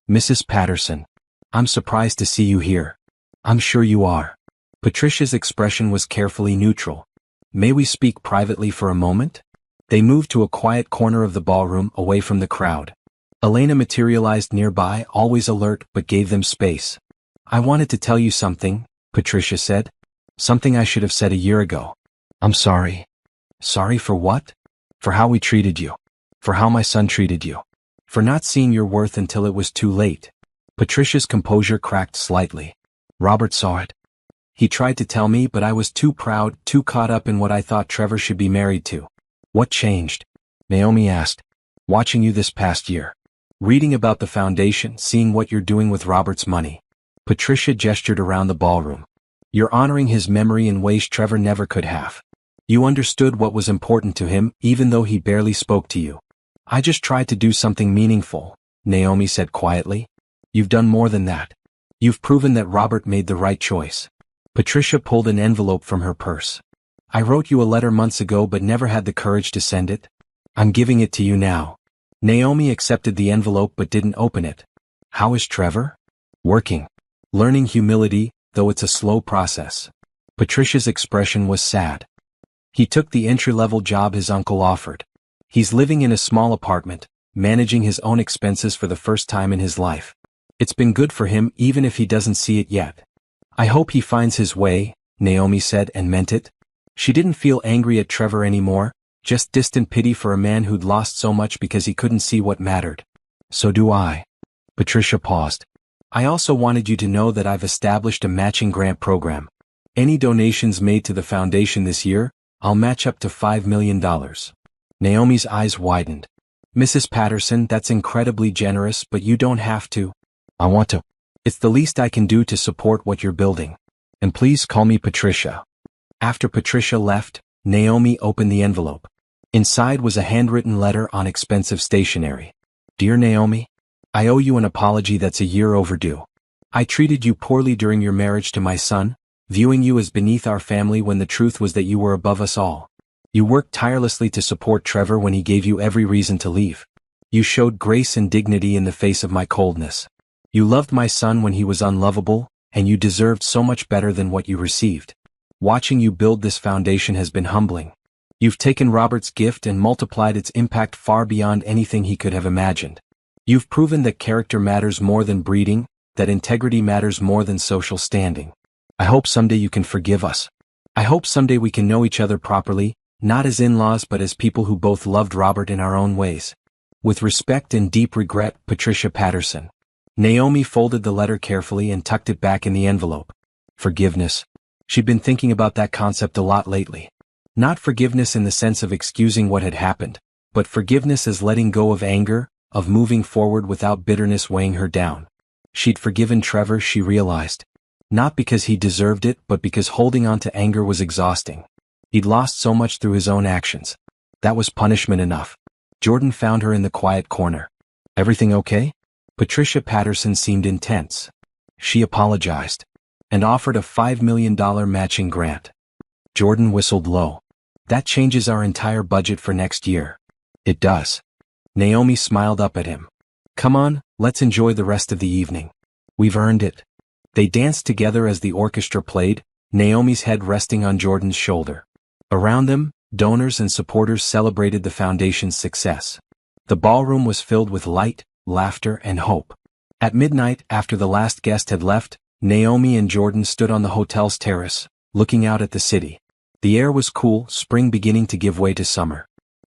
"Mrs. Patterson, I'm surprised to see you here." "I'm sure you are." Patricia's expression was carefully neutral. "May we speak privately for a moment?" They moved to a quiet corner of the ballroom, away from the crowd. Elena materialized nearby, always alert, but gave them space. "I wanted to tell you something," Patricia said. "Something I should have said a year ago. I'm sorry." "Sorry for what?" "For how we treated you. For how my son treated you. For not seeing your worth until it was too late." Patricia's composure cracked slightly. "Robert saw it. He tried to tell me, but I was too proud, too caught up in what I thought Trevor should be married to." "What changed?" Naomi asked. "Watching you this past year. Reading about the foundation, seeing what you're doing with Robert's money." Patricia gestured around the ballroom. "You're honoring his memory in ways Trevor never could have. You understood what was important to him, even though he barely spoke to you." "I just tried to do something meaningful," Naomi said quietly. "You've done more than that. You've proven that Robert made the right choice." Patricia pulled an envelope from her purse. "I wrote you a letter months ago but never had the courage to send it. I'm giving it to you now. Naomi accepted the envelope but didn't open it. How is Trevor? Working. Learning humility, though it's a slow process. Patricia's expression was sad. He took the entry-level job his uncle offered. He's living in a small apartment, managing his own expenses for the first time in his life. It's been good for him even if he doesn't see it yet. I hope he finds his way, Naomi said and meant it. She didn't feel angry at Trevor anymore, just distant pity for a man who'd lost so much because he couldn't see what mattered. So do I. Patricia paused. I also wanted you to know that I've established a matching grant program. Any donations made to the foundation this year, I'll match up to $5 million. Naomi's eyes widened. Mrs. Patterson, that's incredibly generous, but you don't have to. I want to. It's the least I can do to support what you're building. And please call me Patricia. After Patricia left, Naomi opened the envelope. Inside was a handwritten letter on expensive stationery. Dear Naomi, I owe you an apology that's a year overdue. I treated you poorly during your marriage to my son, viewing you as beneath our family when the truth was that you were above us all. You worked tirelessly to support Trevor when he gave you every reason to leave. You showed grace and dignity in the face of my coldness. You loved my son when he was unlovable, and you deserved so much better than what you received. Watching you build this foundation has been humbling. You've taken Robert's gift and multiplied its impact far beyond anything he could have imagined. You've proven that character matters more than breeding, that integrity matters more than social standing. I hope someday you can forgive us. I hope someday we can know each other properly, not as in-laws but as people who both loved Robert in our own ways. With respect and deep regret, Patricia Patterson. Naomi folded the letter carefully and tucked it back in the envelope. Forgiveness. She'd been thinking about that concept a lot lately. Not forgiveness in the sense of excusing what had happened, but forgiveness as letting go of anger, of moving forward without bitterness weighing her down. She'd forgiven Trevor, she realized. Not because he deserved it, but because holding on to anger was exhausting. He'd lost so much through his own actions. That was punishment enough. Jordan found her in the quiet corner. Everything okay? Patricia Patterson seemed intense. She apologized and offered a $5 million matching grant. Jordan whistled low. That changes our entire budget for next year. It does. Naomi smiled up at him. Come on, let's enjoy the rest of the evening. We've earned it. They danced together as the orchestra played, Naomi's head resting on Jordan's shoulder. Around them, donors and supporters celebrated the foundation's success. The ballroom was filled with light, laughter, and hope. At midnight, after the last guest had left, Naomi and Jordan stood on the hotel's terrace, looking out at the city. The air was cool, spring beginning to give way to summer.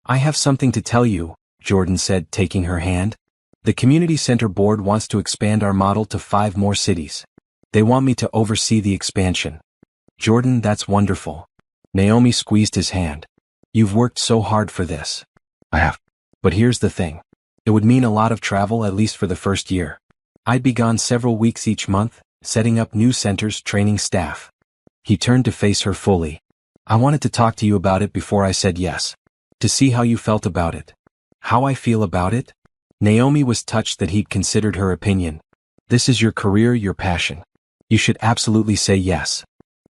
I have something to tell you, Jordan said, taking her hand. The community center board wants to expand our model to 5 more cities. They want me to oversee the expansion. Jordan, that's wonderful. Naomi squeezed his hand. You've worked so hard for this. I have. But here's the thing. It would mean a lot of travel, at least for the first year. I'd be gone several weeks each month, setting up new centers, training staff. He turned to face her fully. I wanted to talk to you about it before I said yes. To see how you felt about it. How I feel about it? Naomi was touched that he'd considered her opinion. This is your career, your passion. You should absolutely say yes.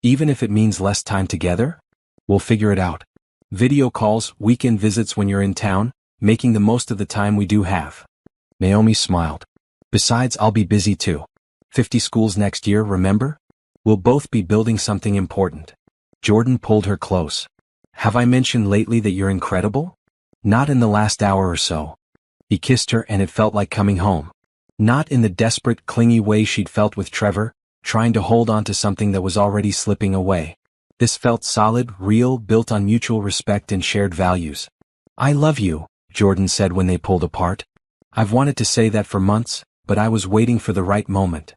Even if it means less time together? We'll figure it out. Video calls, weekend visits when you're in town, making the most of the time we do have. Naomi smiled. Besides, I'll be busy too. 50 schools next year, remember? We'll both be building something important. Jordan pulled her close. Have I mentioned lately that you're incredible? Not in the last hour or so. He kissed her and it felt like coming home. Not in the desperate, clingy way she'd felt with Trevor, trying to hold on to something that was already slipping away. This felt solid, real, built on mutual respect and shared values. I love you, Jordan said when they pulled apart. I've wanted to say that for months, but I was waiting for the right moment.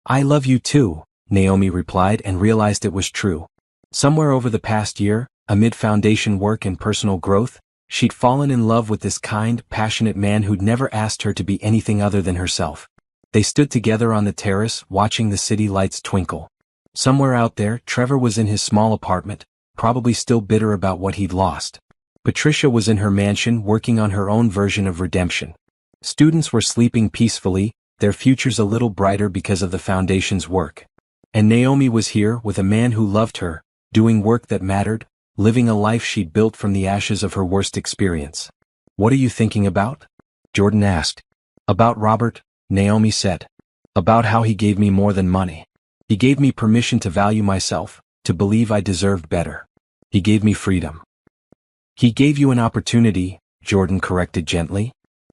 I love you too, Naomi replied and realized it was true. Somewhere over the past year, amid foundation work and personal growth, she'd fallen in love with this kind, passionate man who'd never asked her to be anything other than herself. They stood together on the terrace, watching the city lights twinkle. Somewhere out there, Trevor was in his small apartment, probably still bitter about what he'd lost. Patricia was in her mansion working on her own version of redemption. Students were sleeping peacefully, their futures a little brighter because of the foundation's work. And Naomi was here with a man who loved her, doing work that mattered, living a life she'd built from the ashes of her worst experience. "What are you thinking about?" Jordan asked. "About Robert," Naomi said. "About how he gave me more than money. He gave me permission to value myself, to believe I deserved better. He gave me freedom." "He gave you an opportunity," Jordan corrected gently.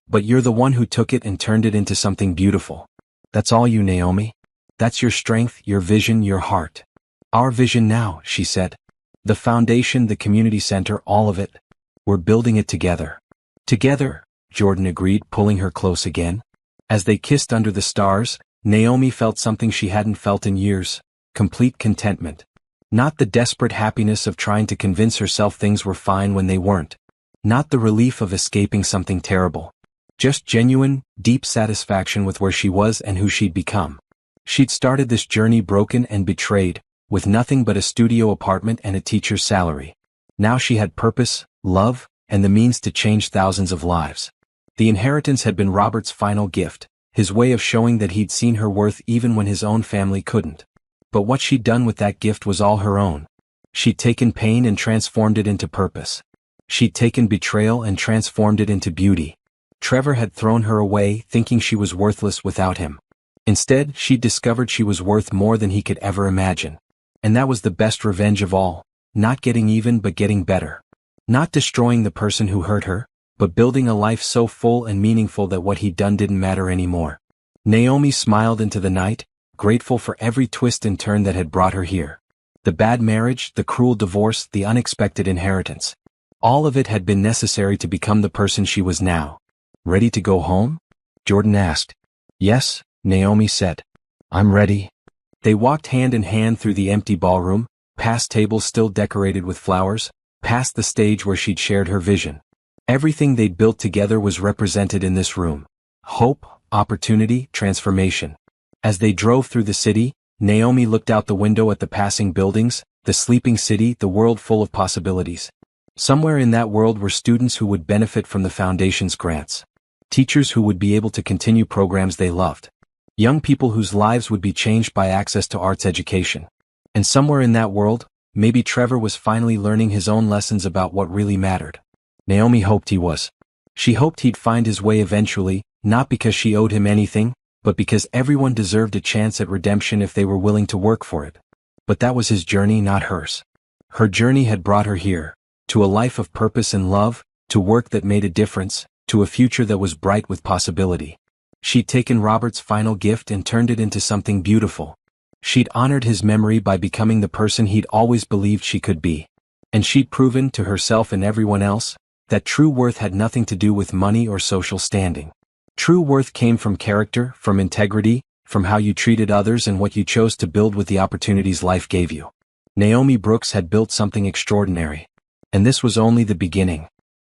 "But you're the one who took it and turned it into something beautiful. That's all you, Naomi. That's your strength, your vision, your heart." "Our vision now," she said. "The foundation, the community center, all of it. We're building it together." "Together," Jordan agreed, pulling her close again. As they kissed under the stars, Naomi felt something she hadn't felt in years: complete contentment. Not the desperate happiness of trying to convince herself things were fine when they weren't. Not the relief of escaping something terrible. Just genuine, deep satisfaction with where she was and who she'd become. She'd started this journey broken and betrayed, with nothing but a studio apartment and a teacher's salary. Now she had purpose, love, and the means to change thousands of lives. The inheritance had been Robert's final gift, his way of showing that he'd seen her worth even when his own family couldn't. But what she'd done with that gift was all her own. She'd taken pain and transformed it into purpose. She'd taken betrayal and transformed it into beauty. Trevor had thrown her away, thinking she was worthless without him. Instead, she'd discovered she was worth more than he could ever imagine. And that was the best revenge of all, not getting even but getting better. Not destroying the person who hurt her, but building a life so full and meaningful that what he'd done didn't matter anymore. Naomi smiled into the night, grateful for every twist and turn that had brought her here. The bad marriage, the cruel divorce, the unexpected inheritance. All of it had been necessary to become the person she was now. "Ready to go home?" Jordan asked. "Yes," Naomi said. "I'm ready." They walked hand in hand through the empty ballroom, past tables still decorated with flowers, past the stage where she'd shared her vision. Everything they'd built together was represented in this room. Hope, opportunity, transformation. As they drove through the city, Naomi looked out the window at the passing buildings, the sleeping city, the world full of possibilities. Somewhere in that world were students who would benefit from the foundation's grants. Teachers who would be able to continue programs they loved. Young people whose lives would be changed by access to arts education. And somewhere in that world, maybe Trevor was finally learning his own lessons about what really mattered. Naomi hoped he was. She hoped he'd find his way eventually, not because she owed him anything, but because everyone deserved a chance at redemption if they were willing to work for it. But that was his journey, not hers. Her journey had brought her here, to a life of purpose and love, to work that made a difference, to a future that was bright with possibility. She'd taken Robert's final gift and turned it into something beautiful. She'd honored his memory by becoming the person he'd always believed she could be. And she'd proven to herself and everyone else that true worth had nothing to do with money or social standing. True worth came from character, from integrity, from how you treated others and what you chose to build with the opportunities life gave you. Naomi Brooks had built something extraordinary. And this was only the beginning.